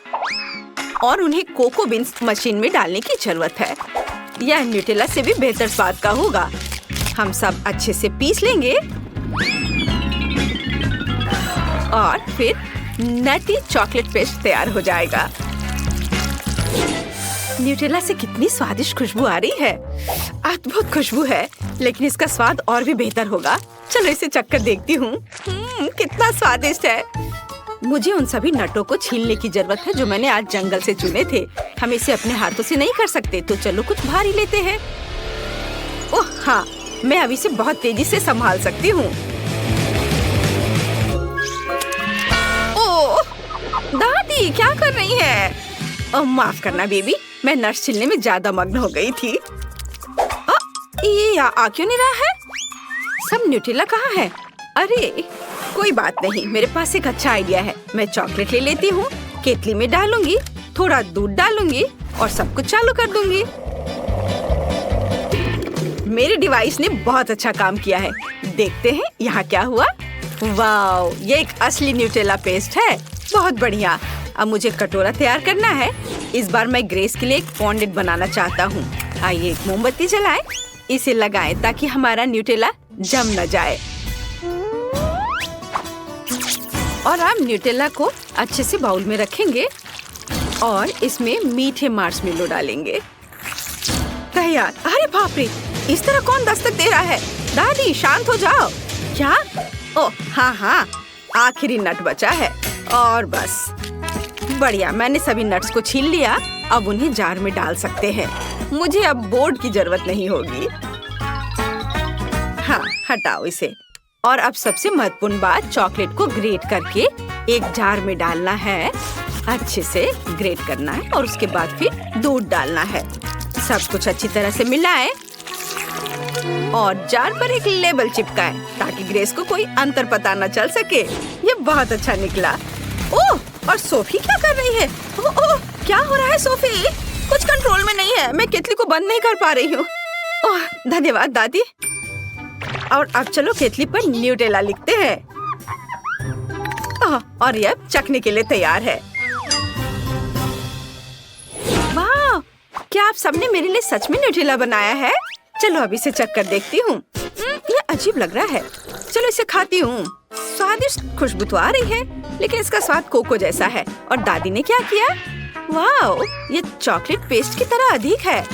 और उन्हें कोको बीन्स मशीन में डालने की जरूरत है। यह न्यूटेला से भी बेहतर स्वाद का होगा। हम सब अच्छे से पीस लेंगे और फिर नटी चॉकलेट पेस्ट तैयार हो जाएगा। न्यूटेला से कितनी स्वादिष्ट खुशबू आ रही है। अद्भुत खुशबू है, लेकिन इसका स्वाद और भी बेहतर होगा। चलो इसे चखकर देखती हूँ। कितना स्वादिष्ट है। मुझे उन सभी नटों को छीलने की जरूरत है जो मैंने आज जंगल से चुने थे। हम इसे अपने हाथों से नहीं कर सकते, तो चलो कुछ भारी लेते हैं। ओह हाँ, मैं अभी इसे बहुत तेजी से संभाल सकती हूँ। ओह दादी, क्या कर रही है? ओह माफ करना बेबी, मैं नट्स छीलने में ज्यादा मग्न हो गई थी। ये आ क्यों नहीं रहा है? सब न्यूटेला कहाँ है? अरे कोई बात नहीं, मेरे पास एक अच्छा आइडिया है। मैं चॉकलेट ले लेती हूँ, केतली में डालूंगी, थोड़ा दूध डालूंगी और सब कुछ चालू कर दूंगी। मेरे डिवाइस ने बहुत अच्छा काम किया है। देखते हैं यहाँ क्या हुआ। वाओ, ये एक असली न्यूटेला पेस्ट है। बहुत बढ़िया। अब मुझे कटोरा तैयार करना है। इस बार मैं ग्रेस के लिए एक फॉन्डेंट बनाना चाहता हूँ। आइए एक मोमबत्ती जलाएं, इसे लगाएं ताकि हमारा न्यूटेला जम न जाए। और अब न्यूटेला को अच्छे से बाउल में रखेंगे और इसमें मीठे मार्शमेलो डालेंगे। तैयार। अरे बाप रे, इस तरह कौन दस्तक दे रहा है? दादी शांत हो जाओ। क्या? ओह हाँ, आखिरी नट बचा है और बस। बढ़िया, मैंने सभी नट्स को छील लिया। अब उन्हें जार में डाल सकते हैं। मुझे अब बोर्ड की जरूरत नहीं होगी। हाँ, हटाओ इसे। और अब सबसे महत्वपूर्ण बात, चॉकलेट को ग्रेट करके एक जार में डालना है। अच्छे से ग्रेट करना है और उसके बाद फिर दूध डालना है। सब कुछ अच्छी तरह से मिलाएं और जार पर एक लेबल चिपकाएं ताकि ग्रेस को कोई अंतर पता न चल सके। ये बहुत अच्छा निकला। ओह, और सोफी क्या कर रही है? ओह, क्या हो रहा है सोफी? कुछ कंट्रोल में नहीं है। मैं केतली को बंद नहीं कर पा रही हूँ। ओह, धन्यवाद दादी। और अब चलो केतली पर न्यूटेला लिखते हैं। और यह चखने के लिए तैयार है। वाह, क्या आप सबने मेरे लिए सच में न्यूटेला बनाया है? चलो अब इसे चख कर देखती हूँ। ये अजीब लग रहा है। चलो इसे खाती हूँ। स्वादिष्ट खुशबू तो आ रही है, लेकिन इसका स्वाद कोको जैसा है। और दादी ने क्या किया? वाह, ये चॉकलेट पेस्ट की तरह अधिक है।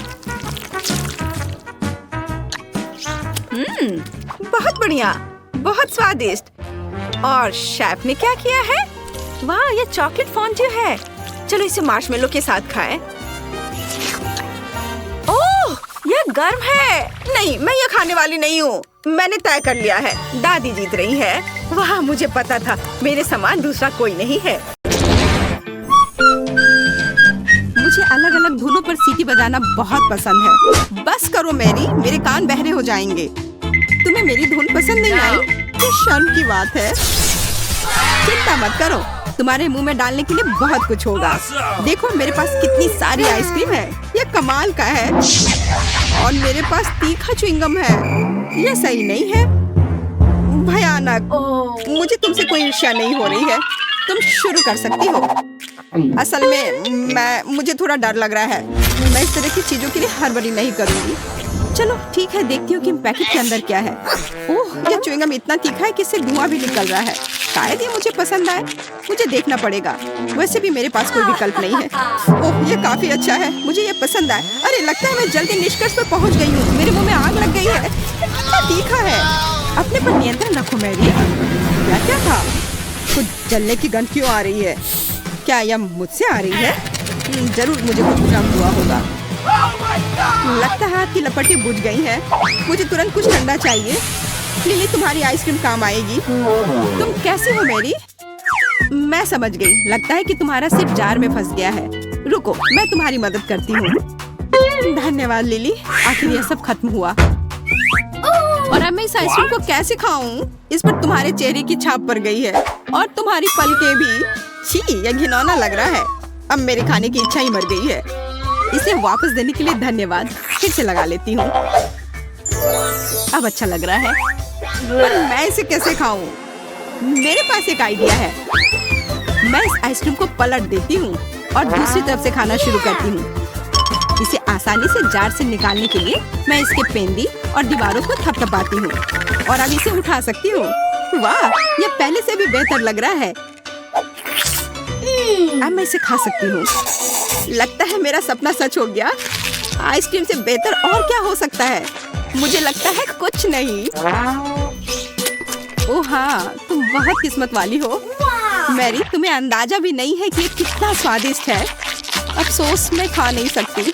बहुत बढ़िया, बहुत स्वादिष्ट। और शेफ ने क्या किया है? वाह, ये चॉकलेट फॉन्ड्यू है। चलो इसे मार्शमेलो के साथ खाएं। ओह, यह गर्म है। नहीं, मैं ये खाने वाली नहीं हूँ। मैंने तय कर लिया है, दादी जीत रही है। वाह, मुझे पता था मेरे समान दूसरा कोई नहीं है। मुझे अलग अलग धुनों पर सीटी बजाना बहुत पसंद है। बस करो मैरी, मेरे कान बहरे हो जाएंगे। तुम्हें मेरी धुन पसंद नहीं आई? ये शर्म की बात है। चिंता मत करो, तुम्हारे मुंह में डालने के लिए बहुत कुछ होगा। देखो मेरे पास कितनी सारी आइसक्रीम है। ये कमाल का है। और मेरे पास तीखा च्युइंगम है। ये सही नहीं है, भयानक। मुझे तुमसे कोई ईर्ष्या नहीं हो रही है। तुम शुरू कर सकती हो। असल में मुझे थोड़ा डर लग रहा है। मैं इस तरह की चीजों के लिए हड़बड़ी नहीं करूंगी। चलो ठीक है, देखती हूँ कि पैकेट के अंदर क्या है। ओह, ये च्युइंगम इतना तीखा है कि इससे धुआं भी निकल रहा है। शायद ये मुझे पसंद आए। मुझे देखना पड़ेगा। वैसे भी मेरे पास कोई विकल्प नहीं है। ओह, ये काफी अच्छा है। मुझे ये पसंद आए। अरे लगता है मैं जल्दी निष्कर्ष पर पहुँच गई हूँ। मेरे मुंह में आग लग गई है। इतना तीखा है। अपने पर नियंत्रण रखो मैरी। क्या था? कुछ जलने की गंध क्यों आ रही है? क्या यह मुझसे आ रही है? जरूर मुझे कुछ भ्रम हुआ होगा। लगता है आपकी लपटें बुझ गई हैं। मुझे तुरंत कुछ ठंडा चाहिए। लिली, तुम्हारी आइसक्रीम काम आएगी। तुम कैसी हो मैरी? मैं समझ गई। लगता है कि तुम्हारा सिर्फ जार में फंस गया है। रुको, मैं तुम्हारी मदद करती हूँ। धन्यवाद लिली, आखिर यह सब खत्म हुआ। और अब मैं इस आइसक्रीम को कैसे खाऊं? इस पर तुम्हारे चेहरे की छाप पड़ गई है और तुम्हारी पलकें भी। छी, यह घिनौना लग रहा है। अब मेरे खाने की इच्छा ही मर गई है। इसे वापस देने के लिए धन्यवाद। फिर से लगा लेती हूँ। अब अच्छा लग रहा है, पर मैं इसे कैसे खाऊं? मेरे पास एक आइडिया है। मैं इस आइसक्रीम को पलट देती हूँ और दूसरी तरफ से खाना शुरू करती हूँ। इसे आसानी से जार से निकालने के लिए मैं इसके पेंदी और दीवारों को थपथपाती हूँ और अब इसे उठा सकती हूँ। वाह, ये पहले से भी बेहतर लग रहा है। अब मैं इसे खा सकती हूँ। लगता है मेरा सपना सच हो गया। आइसक्रीम से बेहतर और क्या हो सकता है? मुझे लगता है कुछ नहीं। ओह हाँ, तुम बहुत किस्मत वाली हो मैरी। तुम्हें अंदाजा भी नहीं है कि ये कितना स्वादिष्ट है। अफसोस मैं खा नहीं सकती।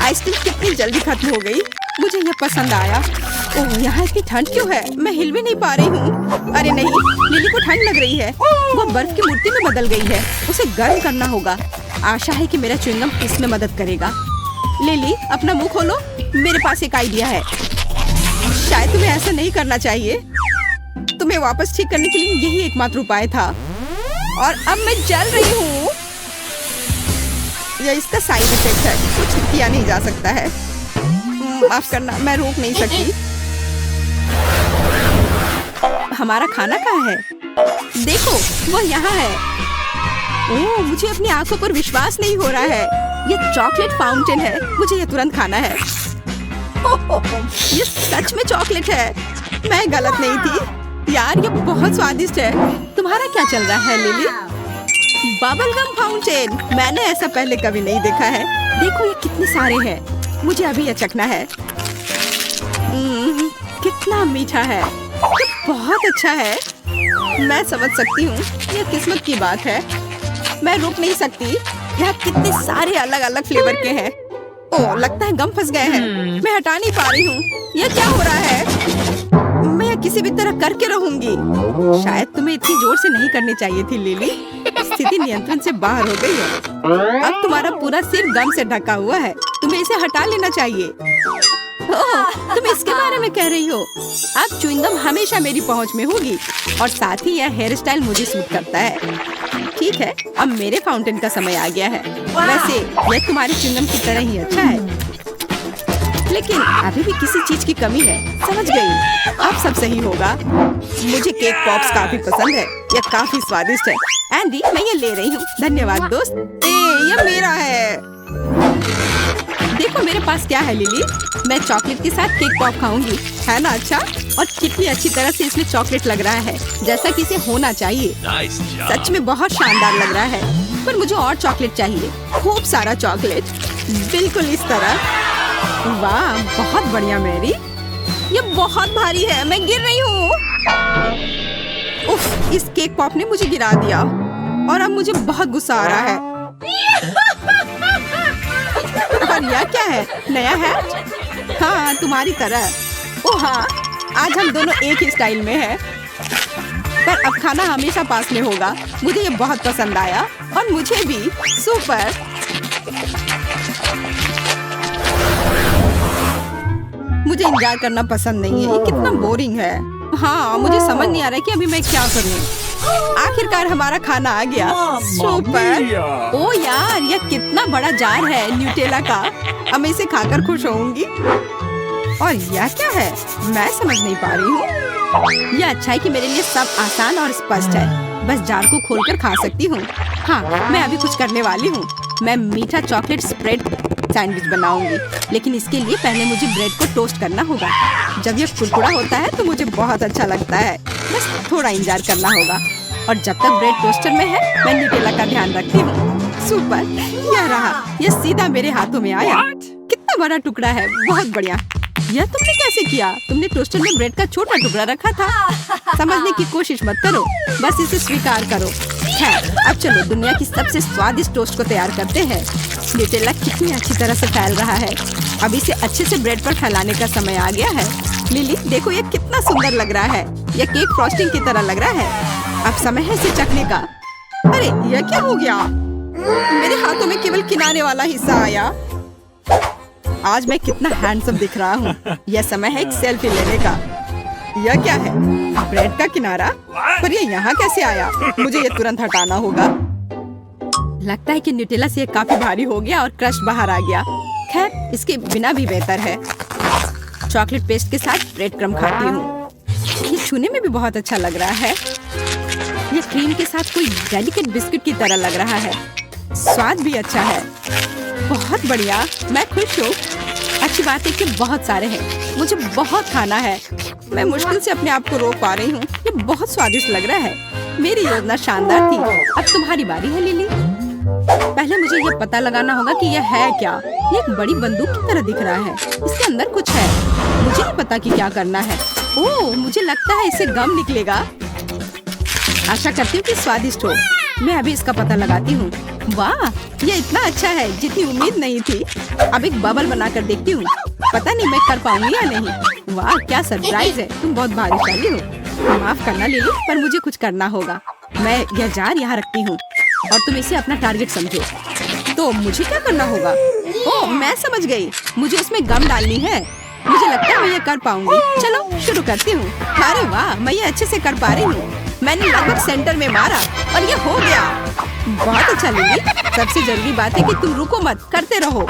आइसक्रीम कितनी जल्दी खत्म हो गई। मुझे ये पसंद आया। ओह, यहाँ इतनी ठंड क्यों है? मैं हिल भी नहीं पा रही हूँ। अरे नहीं, लिली को ठंड लग रही है। वो बर्फ की मूर्ति में बदल गई है। उसे गर्म करना होगा। आशा है कि मेरा च्युइंगम इसमें मदद करेगा। लिली, अपना मुंह खोलो। मेरे पास एक आइडिया है। शायद तुम्हें ऐसा नहीं करना चाहिए। तुम्हें वापस ठीक करने के लिए यही एकमात्र उपाय था। और अब मैं जल रही हूँ। यह इसका साइड इफेक्ट है। कुछ किया नहीं जा सकता है। माफ करना, मैं रोक नहीं सकती। हमारा खाना कहाँ है? देखो, वो यहाँ है। ओह, मुझे अपनी आंखों पर विश्वास नहीं हो रहा है। ये चॉकलेट फाउंटेन है। मुझे ये तुरंत खाना है। ये सच में चॉकलेट है। मैं गलत नहीं थी। यार ये बहुत स्वादिष्ट है। तुम्हारा क्या चल रहा है लिली? बबल गम फाउंटेन, मैंने ऐसा पहले कभी नहीं देखा है। देखो ये कितने सारे हैं। मुझे अभी ये चखना है। कितना मीठा है। ये बहुत अच्छा है। मैं समझ सकती हूँ ये किस्मत की बात है। मैं रुक नहीं सकती। यहाँ कितने सारे अलग अलग फ्लेवर के हैं। ओह लगता है गम फंस गए हैं। मैं हटा नहीं पा रही हूँ। ये क्या हो रहा है? मैं यह किसी भी तरह करके रहूंगी। शायद तुम्हें इतनी जोर से नहीं करनी चाहिए थी लिली। स्थिति नियंत्रण से बाहर हो गई है। अब तुम्हारा पूरा सिर गम से ढका हुआ है। तुम्हें इसे हटा लेना चाहिए। ओह, तुम इसके बारे में कह रही हो? अब च्युइंगम हमेशा मेरी पहुंच में होगी और साथ ही यह हेयर स्टाइल मुझे सूट करता है। ठीक है, अब मेरे फाउंटेन का समय आ गया है। वैसे यह तुम्हारे च्युइंगम की तरह ही अच्छा है, लेकिन अभी भी किसी चीज की कमी है। समझ गई, अब सब सही होगा। मुझे केक पॉप्स काफी पसंद है। यह काफी स्वादिष्ट है। एंडी, मैं ये ले रही हूँ। धन्यवाद दोस्त। ये मेरा है। देखो मेरे पास क्या है लिली। मैं चॉकलेट के साथ केक पॉप खाऊंगी, है ना? अच्छा, और कितनी अच्छी तरह से इसमें चॉकलेट लग रहा है, जैसा कि इसे होना चाहिए। Nice job. सच में बहुत शानदार लग रहा है। पर मुझे और चॉकलेट चाहिए, खूब सारा चॉकलेट, बिल्कुल इस तरह। वाह, बहुत बढ़िया मैरी। ये बहुत भारी है, मैं गिर रही हूँ। उफ, इस केक पॉप ने मुझे गिरा दिया और अब मुझे बहुत गुस्सा आ रहा है। और यह क्या है? नया हैट? हाँ, तुम्हारी तरह। ओह हाँ, आज हम दोनों एक ही स्टाइल में हैं। पर अब खाना हमेशा पास में होगा। मुझे ये बहुत पसंद आया और मुझे भी। सुपर। मुझे इंतजार करना पसंद नहीं है। ये कितना बोरिंग है। हाँ, मुझे समझ नहीं आ रहा है कि अभी मैं क्या करूँ। आखिरकार हमारा खाना आ गया। सुपर। ओ यार, यह कितना बड़ा जार है न्यूटेला का। अब मैं इसे खाकर खुश होऊंगी। और यह क्या है? मैं समझ नहीं पा रही हूँ। यह अच्छा है कि मेरे लिए सब आसान और स्पष्ट है। बस जार को खोलकर खा सकती हूँ। हाँ, मैं अभी कुछ करने वाली हूँ। मैं मीठा चॉकलेट स्प्रेड सैंडविच बनाऊंगी, लेकिन इसके लिए पहले मुझे ब्रेड को टोस्ट करना होगा। जब यह कुरकुरा होता है तो मुझे बहुत अच्छा लगता है। बस थोड़ा इंतजार करना होगा। और जब तक ब्रेड टोस्टर में है, मैं न्यूटेला का ध्यान रखती हूँ। सुपर, यह रहा। यह सीधा मेरे हाथों में आया। कितना बड़ा टुकड़ा है, बहुत बढ़िया। यह तुमने कैसे किया? तुमने टोस्टर में ब्रेड का छोटा टुकड़ा रखा था। समझने की कोशिश मत करो, बस इसे स्वीकार करो। है, अब चलो दुनिया की सबसे स्वादिष्ट टोस्ट को तैयार करते हैं। न्यूटेला कितनी अच्छी तरह से फैल रहा है। अब इसे अच्छे से ब्रेड पर फैलाने का समय आ गया है। लिली, देखो ये कितना सुंदर लग रहा है। यह केक फ्रॉस्टिंग की तरह लग रहा है। अब समय है इसे चखने का। अरे यह क्या हो गया? मेरे हाथों में केवल किनारे वाला हिस्सा आया। आज मैं कितना हैंडसम दिख रहा हूँ। यह समय है एक सेल्फी लेने का। यह क्या है? ब्रेड का किनारा? पर यह यहाँ कैसे आया? मुझे ये तुरंत हटाना होगा। लगता है कि न्यूटेला से काफी भारी हो गया और क्रश बाहर आ गया। खैर, इसके बिना भी बेहतर है। चॉकलेट पेस्ट के साथ ब्रेड क्रम्ब खाती हूँ। ये छूने में भी बहुत अच्छा लग रहा है। ये क्रीम के साथ कोई डेलिकेट बिस्किट की तरह लग रहा है। स्वाद भी अच्छा है। बहुत बढ़िया, मैं खुश हूँ। अच्छी बात है कि बहुत सारे हैं। मुझे बहुत खाना है। मैं मुश्किल से अपने आप को रोक पा रही हूँ। ये बहुत स्वादिष्ट लग रहा है। मेरी योजना शानदार थी। अब तुम्हारी बारी है लिली। पहले मुझे ये पता लगाना होगा कि यह है क्या। ये एक बड़ी बंदूक की तरह दिख रहा है। इसके अंदर कुछ है। मुझे नहीं पता कि क्या करना है। ओह, मुझे लगता है इससे गम निकलेगा। आशा करती हूँ कि स्वादिष्ट हो। मैं अभी इसका पता लगाती हूँ। वाह, ये इतना अच्छा है जितनी उम्मीद नहीं थी। अब एक बबल बनाकर देखती हूँ। पता नहीं मैं कर पाऊंगी या नहीं। वाह, क्या सरप्राइज है। तुम बहुत भाग्यशाली हो। माफ करना लिली, पर मुझे कुछ करना होगा। मैं यह जार यहाँ रखती हूँ और तुम इसे अपना टारगेट समझो। तो मुझे क्या करना होगा? ओह, मैं समझ गई। मुझे उसमें गम डालनी है। मुझे लगता है मैं ये कर पाऊंगी। चलो शुरू करती हूँ। अरे वाह, मैं ये अच्छे से कर पा रही हूँ। मैंने लगभग सेंटर में मारा और ये हो गया। बहुत अच्छा लिली। सबसे जरूरी बात है कि तुम रुको मत, करते रहो।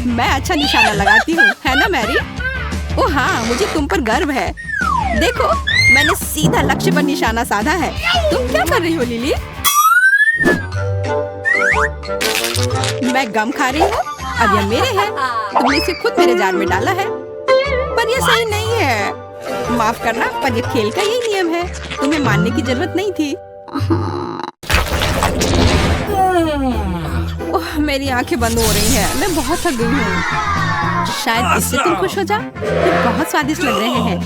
मैं अच्छा निशाना लगाती हूँ, है ना मैरी? ओह हाँ, मुझे तुम पर गर्व है। देखो, मैंने सीधा लक्ष्य पर निशाना साधा है। तुम क्या कर रही हो लिली? मैं गम खा रही हूँ। अब यह मेरे हैं। तुमने इसे खुद मेरे जार में डाला है, पर यह सही नहीं है। माफ करना, पर ये खेल का यही नियम तुम्हें मानने की जरूरत नहीं थी। ओह, मेरी आंखें बंद हो रही हैं। मैं बहुत थक गई हूँ। शायद इससे तुम खुश हो जाओ। ये बहुत स्वादिष्ट लग रहे हैं।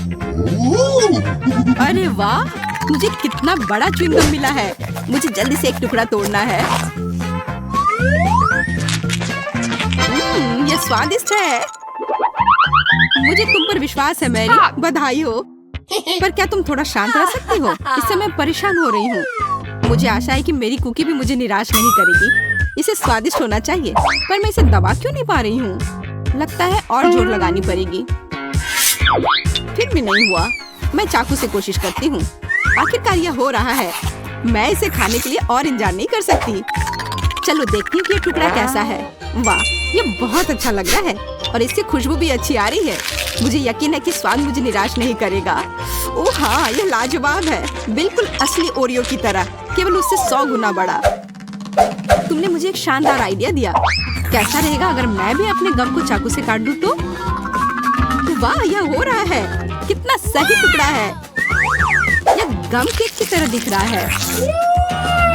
अरे वाह, मुझे कितना बड़ा च्युइंगम मिला है। मुझे जल्दी से एक टुकड़ा तोड़ना है। ये स्वादिष्ट है। मुझे तुम पर विश्वास है मैरी। बधाई हो। पर क्या तुम थोड़ा शांत रह सकती हो? इससे मैं परेशान हो रही हूँ। मुझे आशा है कि मेरी कुकी भी मुझे निराश नहीं करेगी। इसे स्वादिष्ट होना चाहिए, पर मैं इसे दबा क्यों नहीं पा रही हूँ? लगता है और जोर लगानी पड़ेगी। फिर भी नहीं हुआ। मैं चाकू से कोशिश करती हूँ। आखिरकार यह हो रहा है। मैं इसे खाने के लिए और इंतजार नहीं कर सकती। चलो देखती हूँ कि ये टुकड़ा कैसा है। वाह, ये बहुत अच्छा लग रहा है और इससे खुशबू भी अच्छी आ रही है। मुझे यकीन है कि स्वाद मुझे निराश नहीं करेगा। ओह हाँ, यह लाजवाब है। बिल्कुल असली ओरियो की तरह, केवल उससे 100 गुना बड़ा। तुमने मुझे एक शानदार आइडिया दिया। कैसा रहेगा अगर मैं भी अपने गम को चाकू से काट दूं तो? वाह, यह हो रहा है। कितना सही टुकड़ा है। यह गम केक की तरह दिख रहा है।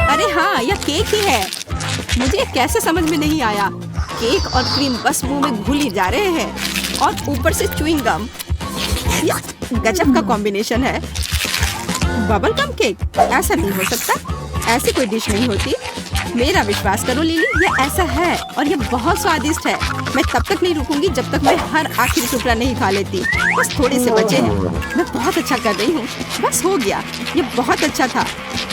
अरे हाँ, यह केक ही है। मुझे कैसे समझ में नहीं आया। केक और क्रीम बस मुंह में घुली जा रहे हैं और ऊपर से च्युइंग गम। यह गजब का कॉम्बिनेशन है। Bubble gum cake? ऐसा नहीं हो सकता। ऐसी कोई डिश नहीं होती। मेरा विश्वास करो लिली, यह ऐसा है और यह बहुत स्वादिष्ट है। मैं तब तक नहीं रुकूंगी जब तक मैं हर आखिरी टुकड़ा नहीं खा लेती। बस थोड़े से बचे हैं। मैं बहुत अच्छा कर रही हूँ। बस हो गया। ये बहुत अच्छा था।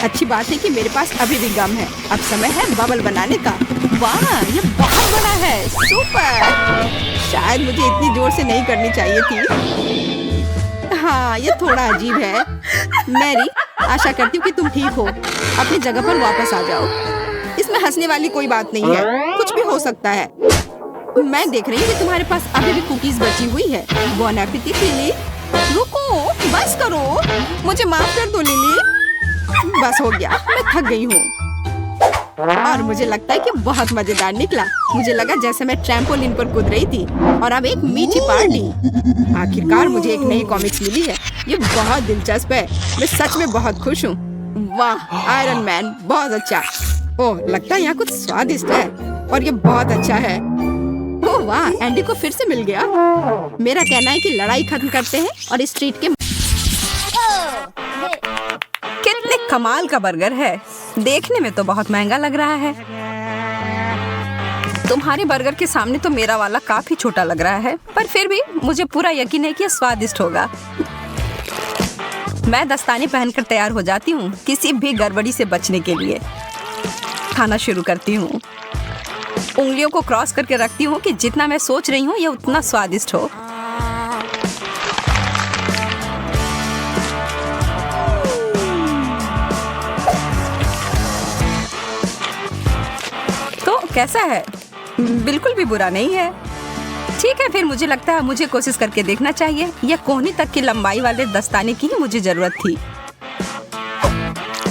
अच्छी बात है कि मेरे पास अभी भी गम है। अब समय है बबल बनाने का। वाह, ये बहुत बड़ा है। सुपर। शायद मुझे इतनी जोर से नहीं करनी चाहिए थी। हाँ, ये थोड़ा अजीब है। मैरी, आशा करती हूँ कि तुम ठीक हो। अपनी जगह पर वापस आ जाओ। इसमें हंसने वाली कोई बात नहीं है। कुछ भी हो सकता है। मैं देख रही हूँ कि तुम्हारे पास अभी भी कुकीज बची हुई है। बॉन एपेटिट लिली। रुको, बस करो। मुझे माफ कर दो लिली। बस हो गया। मैं थक गई हूँ और मुझे लगता है कि बहुत मजेदार निकला। मुझे लगा जैसे मैं ट्रैम्पोलिन पर कूद रही थी। और अब एक मीठी पार्टी। आखिरकार मुझे एक नई कॉमिक्स मिली है। ये बहुत दिलचस्प है। मैं सच में बहुत खुश हूँ। वाह, आयरन मैन बहुत अच्छा। ओह, लगता है यहाँ कुछ स्वादिष्ट है और ये बहुत अच्छा है। ओह वाह, एंडी को फिर से मिल गया। मेरा कहना है कि लड़ाई खत्म करते हैं और स्ट्रीट के। कितने कमाल का बर्गर है। देखने में तो बहुत महंगा लग रहा है। तुम्हारे बर्गर के सामने तो मेरा वाला काफी छोटा लग रहा है, पर फिर भी मुझे पूरा यकीन है कि यह स्वादिष्ट होगा। मैं दस्ताने पहनकर तैयार हो जाती हूँ किसी भी गड़बड़ी से बचने के लिए। खाना शुरू करती हूँ। उंगलियों को क्रॉस करके रखती हूँ कि जितना मैं सोच रही हूँ यह उतना स्वादिष्ट हो। तो कैसा है? बिल्कुल भी बुरा नहीं है। ठीक है, फिर मुझे लगता है मुझे कोशिश करके देखना चाहिए। यह कोहनी तक की लंबाई वाले दस्ताने की ही मुझे जरूरत थी।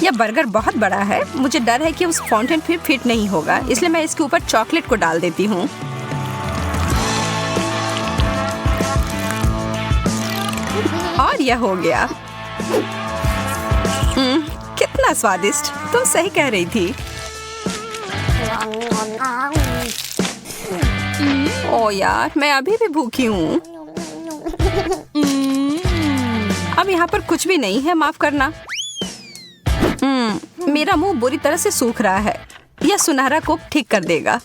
यह बर्गर बहुत बड़ा है। मुझे डर है कि उस फाउंटेन फिर फिट नहीं होगा, इसलिए मैं इसके ऊपर चॉकलेट को डाल देती हूँ। और यह हो गया। कितना स्वादिष्ट। तुम सही कह रही थी। ओ यार, मैं अभी भी भूखी हूँ। अब यहाँ पर कुछ भी नहीं है, माफ करना। मेरा मुंह बुरी तरह से सूख रहा है। यह सुनहरा कोक ठीक कर देगा।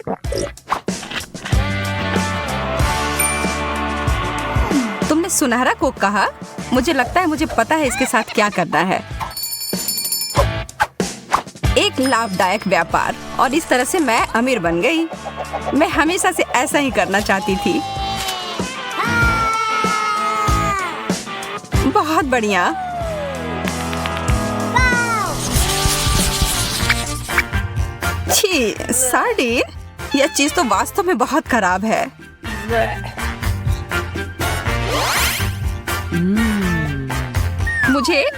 तुमने सुनहरा कोक कहा? मुझे लगता है मुझे पता है इसके साथ क्या करना है। एक लाभदायक व्यापार, और इस तरह से मैं अमीर बन गई। मैं हमेशा से ऐसा ही करना चाहती थी। बहुत बढ़िया। छी, सार्डिन, यह चीज तो वास्तव में बहुत खराब है।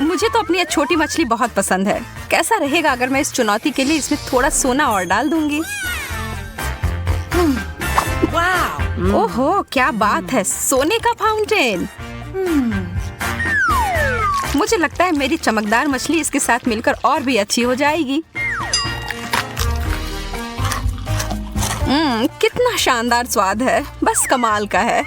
मुझे तो अपनी यह छोटी मछली बहुत पसंद है। कैसा रहेगा अगर मैं इस चुनौती के लिए इसमें थोड़ा सोना और डाल दूंगी? ओहो, क्या बात है, सोने का फाउंटेन। मुझे लगता है मेरी चमकदार मछली इसके साथ मिलकर और भी अच्छी हो जाएगी। कितना शानदार स्वाद है, बस कमाल का है।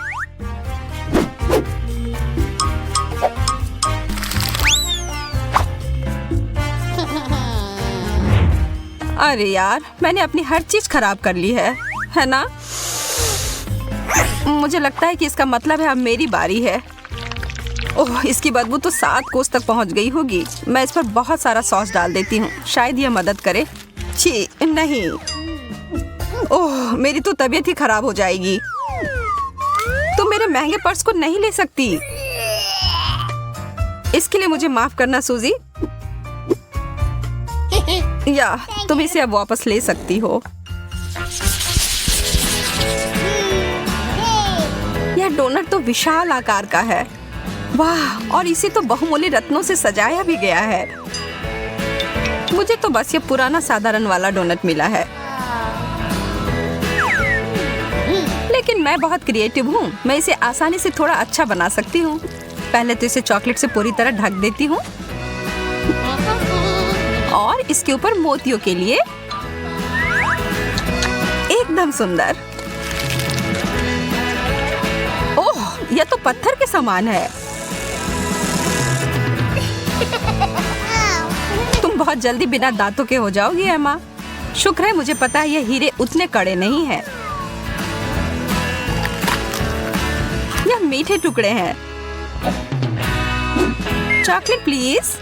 अरे यार, मैंने अपनी हर चीज खराब कर ली है ना? मुझे लगता है कि इसका मतलब है अब मेरी बारी है। ओह, इसकी बदबू तो 7 कोस तक पहुंच गई होगी। मैं इस पर बहुत सारा सॉस डाल देती हूँ, शायद यह मदद करे। छी, नहीं। ओह, मेरी तो तबीयत ही खराब हो जाएगी। तुम मेरे महंगे पर्स को नहीं ले सकती। इसके लिए मुझे माफ करना सूजी। या तुम इसे अब वापस ले सकती हो। यह डोनट तो विशाल आकार का है। वाह, और इसे तो बहुमूल्य रत्नों से सजाया भी गया है। मुझे तो बस ये पुराना साधारण वाला डोनट मिला है। लेकिन मैं बहुत क्रिएटिव हूँ, मैं इसे आसानी से थोड़ा अच्छा बना सकती हूँ। पहले तो इसे चॉकलेट से पूरी तरह ढक देती हूँ और इसके ऊपर मोतियों के लिए एकदम सुंदर। ओह, यह तो पत्थर के समान है। तुम बहुत जल्दी बिना दांतों के हो जाओगी एमा। शुक्र है मुझे पता है ये हीरे उतने कड़े नहीं हैं। यह मीठे टुकड़े हैं। Chocolate please.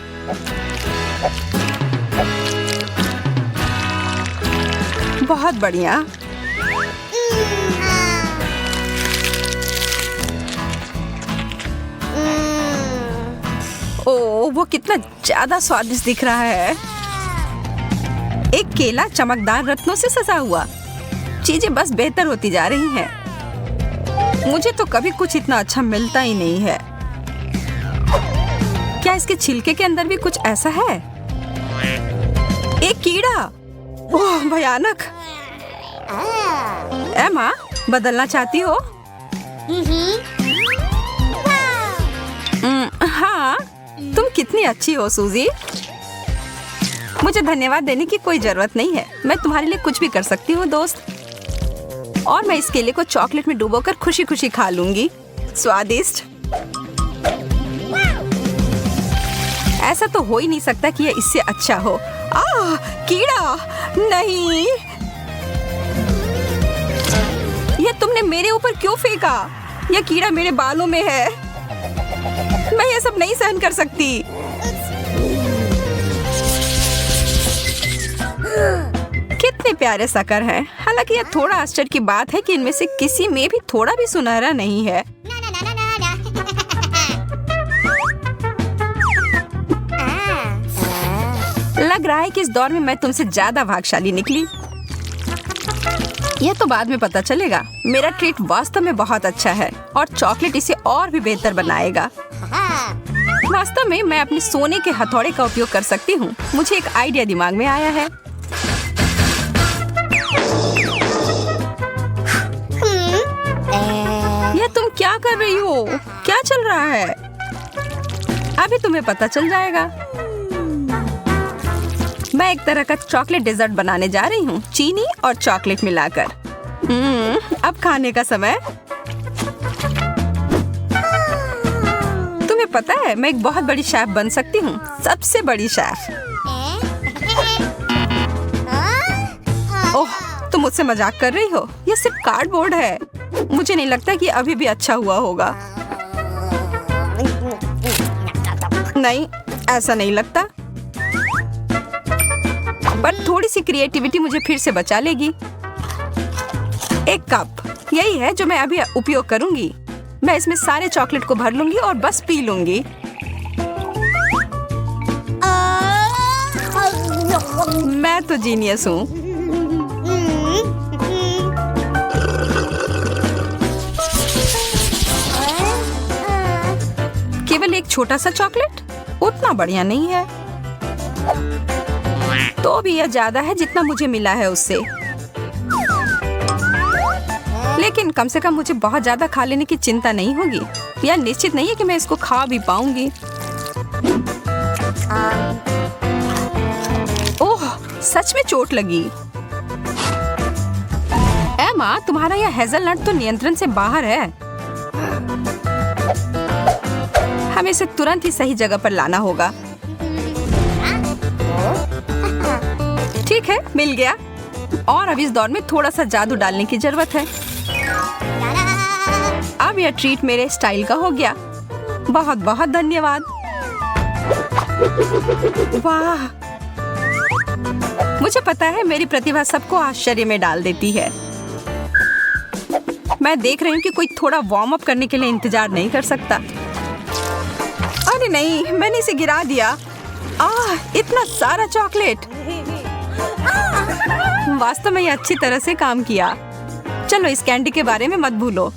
बहुत बढ़िया। ओह, वो कितना ज्यादा स्वादिष्ट दिख रहा है। एक केला चमकदार रत्नों से सजा हुआ। चीजें बस बेहतर होती जा रही हैं। मुझे तो कभी कुछ इतना अच्छा मिलता ही नहीं है। क्या इसके छिलके के अंदर भी कुछ ऐसा है? एक कीड़ा। ओह, भयानक। एमा, बदलना चाहती हो? हाँ, तुम कितनी अच्छी हो सूजी। मुझे धन्यवाद देने की कोई जरूरत नहीं है। मैं तुम्हारे लिए कुछ भी कर सकती हूँ दोस्त। और मैं इस केले को चॉकलेट में डुबोकर खुशी खुशी खा लूंगी। स्वादिष्ट। ऐसा तो हो ही नहीं सकता कि यह इससे अच्छा हो। कीड़ा नहीं। यह तुमने मेरे ऊपर क्यों फेंका? यह कीड़ा मेरे बालों में है। मैं ये सब नहीं सहन कर सकती। कितने प्यारे शक्कर हैं। हालांकि यह थोड़ा आश्चर्य की बात है कि इनमें से किसी में भी थोड़ा भी सुनहरा नहीं है। लग रहा है कि इस दौर में मैं तुमसे ज्यादा भाग्यशाली निकली। यह तो बाद में पता चलेगा। मेरा ट्रीट वास्तव में बहुत अच्छा है और चॉकलेट इसे और भी बेहतर बनाएगा। वास्तव में मैं अपने सोने के हथौड़े का उपयोग कर सकती हूँ। मुझे एक आइडिया दिमाग में आया है। यह तुम क्या कर रही हो? क्या चल रहा है? अभी तुम्हें पता चल जाएगा। मैं एक तरह का चॉकलेट डेजर्ट बनाने जा रही हूँ, चीनी और चॉकलेट मिलाकर। अब खाने का समय। तुम्हें पता है मैं एक बहुत बड़ी शेफ बन सकती हूँ, सबसे बड़ी शेफ। ओह, तुम मुझसे मजाक कर रही हो? यह सिर्फ कार्डबोर्ड है। मुझे नहीं लगता कि अभी भी अच्छा हुआ होगा। नहीं, ऐसा नहीं लगता। पर थोड़ी सी क्रिएटिविटी मुझे फिर से बचा लेगी। एक कप, यही है जो मैं अभी उपयोग करूंगी। मैं इसमें सारे चॉकलेट को भर लूंगी और बस पी लूंगी। मैं तो जीनियस हूँ। केवल एक छोटा सा चॉकलेट उतना बढ़िया नहीं है। तो भी यह ज्यादा है जितना मुझे मिला है उससे। लेकिन कम से कम मुझे बहुत ज्यादा खा लेने की चिंता नहीं होगी। यह निश्चित नहीं है कि मैं इसको खा भी पाऊंगी। सच में चोट लगी। एमा, तुम्हारा यह हेज़लनट तो नियंत्रण से बाहर है। हमें इसे तुरंत ही सही जगह पर लाना होगा। ठीक है, मिल गया। और अब इस दौर में थोड़ा सा जादू डालने की जरूरत है। अब यह ट्रीट मेरे स्टाइल का हो गया। बहुत बहुत धन्यवाद। वाह, मुझे पता है मेरी प्रतिभा सबको आश्चर्य में डाल देती है। मैं देख रही हूँ कि कोई थोड़ा वार्म अप करने के लिए इंतजार नहीं कर सकता। अरे नहीं, मैंने इसे गिरा दिया। इतना सारा चॉकलेट। वास्तव में ये अच्छी तरह से काम किया। चलो, इस कैंडी के बारे में मत भूलो।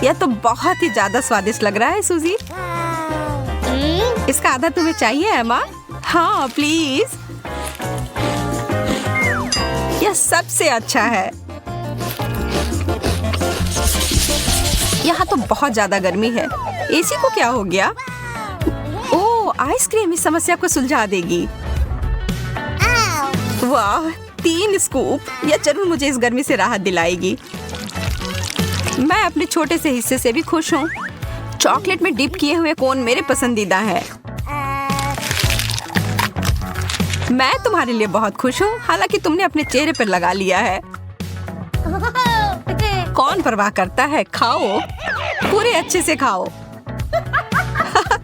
यह तो बहुत ही ज्यादा स्वादिष्ट लग रहा है सूजी। इसका आधा तुम्हें चाहिए एमा? हाँ प्लीज। यह सबसे अच्छा है। यहाँ तो बहुत ज्यादा गर्मी है। एसी को क्या हो गया? ओह, आइसक्रीम इस समस्या को सुलझा देगी। वाह, 3 स्कूप। यह जरूर मुझे इस गर्मी से राहत दिलाएगी। मैं अपने छोटे से हिस्से से भी खुश हूँ। चॉकलेट में डिप किए हुए कोन मेरे पसंदीदा है। मैं तुम्हारे लिए बहुत खुश हूँ, हालांकि तुमने अपने चेहरे पर लगा लिया है। कौन परवाह करता है? खाओ, पूरे अच्छे से खाओ।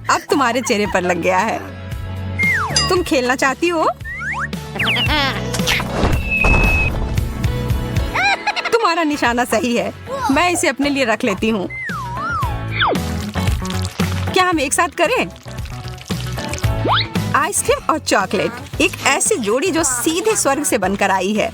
अब तुम्हारे चेहरे पर लग गया है। तुम खेलना चाहती हो? तुम्हारा निशाना सही है। मैं इसे अपने लिए रख लेती हूँ। क्या हम एक साथ करें? आइसक्रीम और चॉकलेट, एक ऐसी जोड़ी जो सीधे स्वर्ग से बनकर आई है।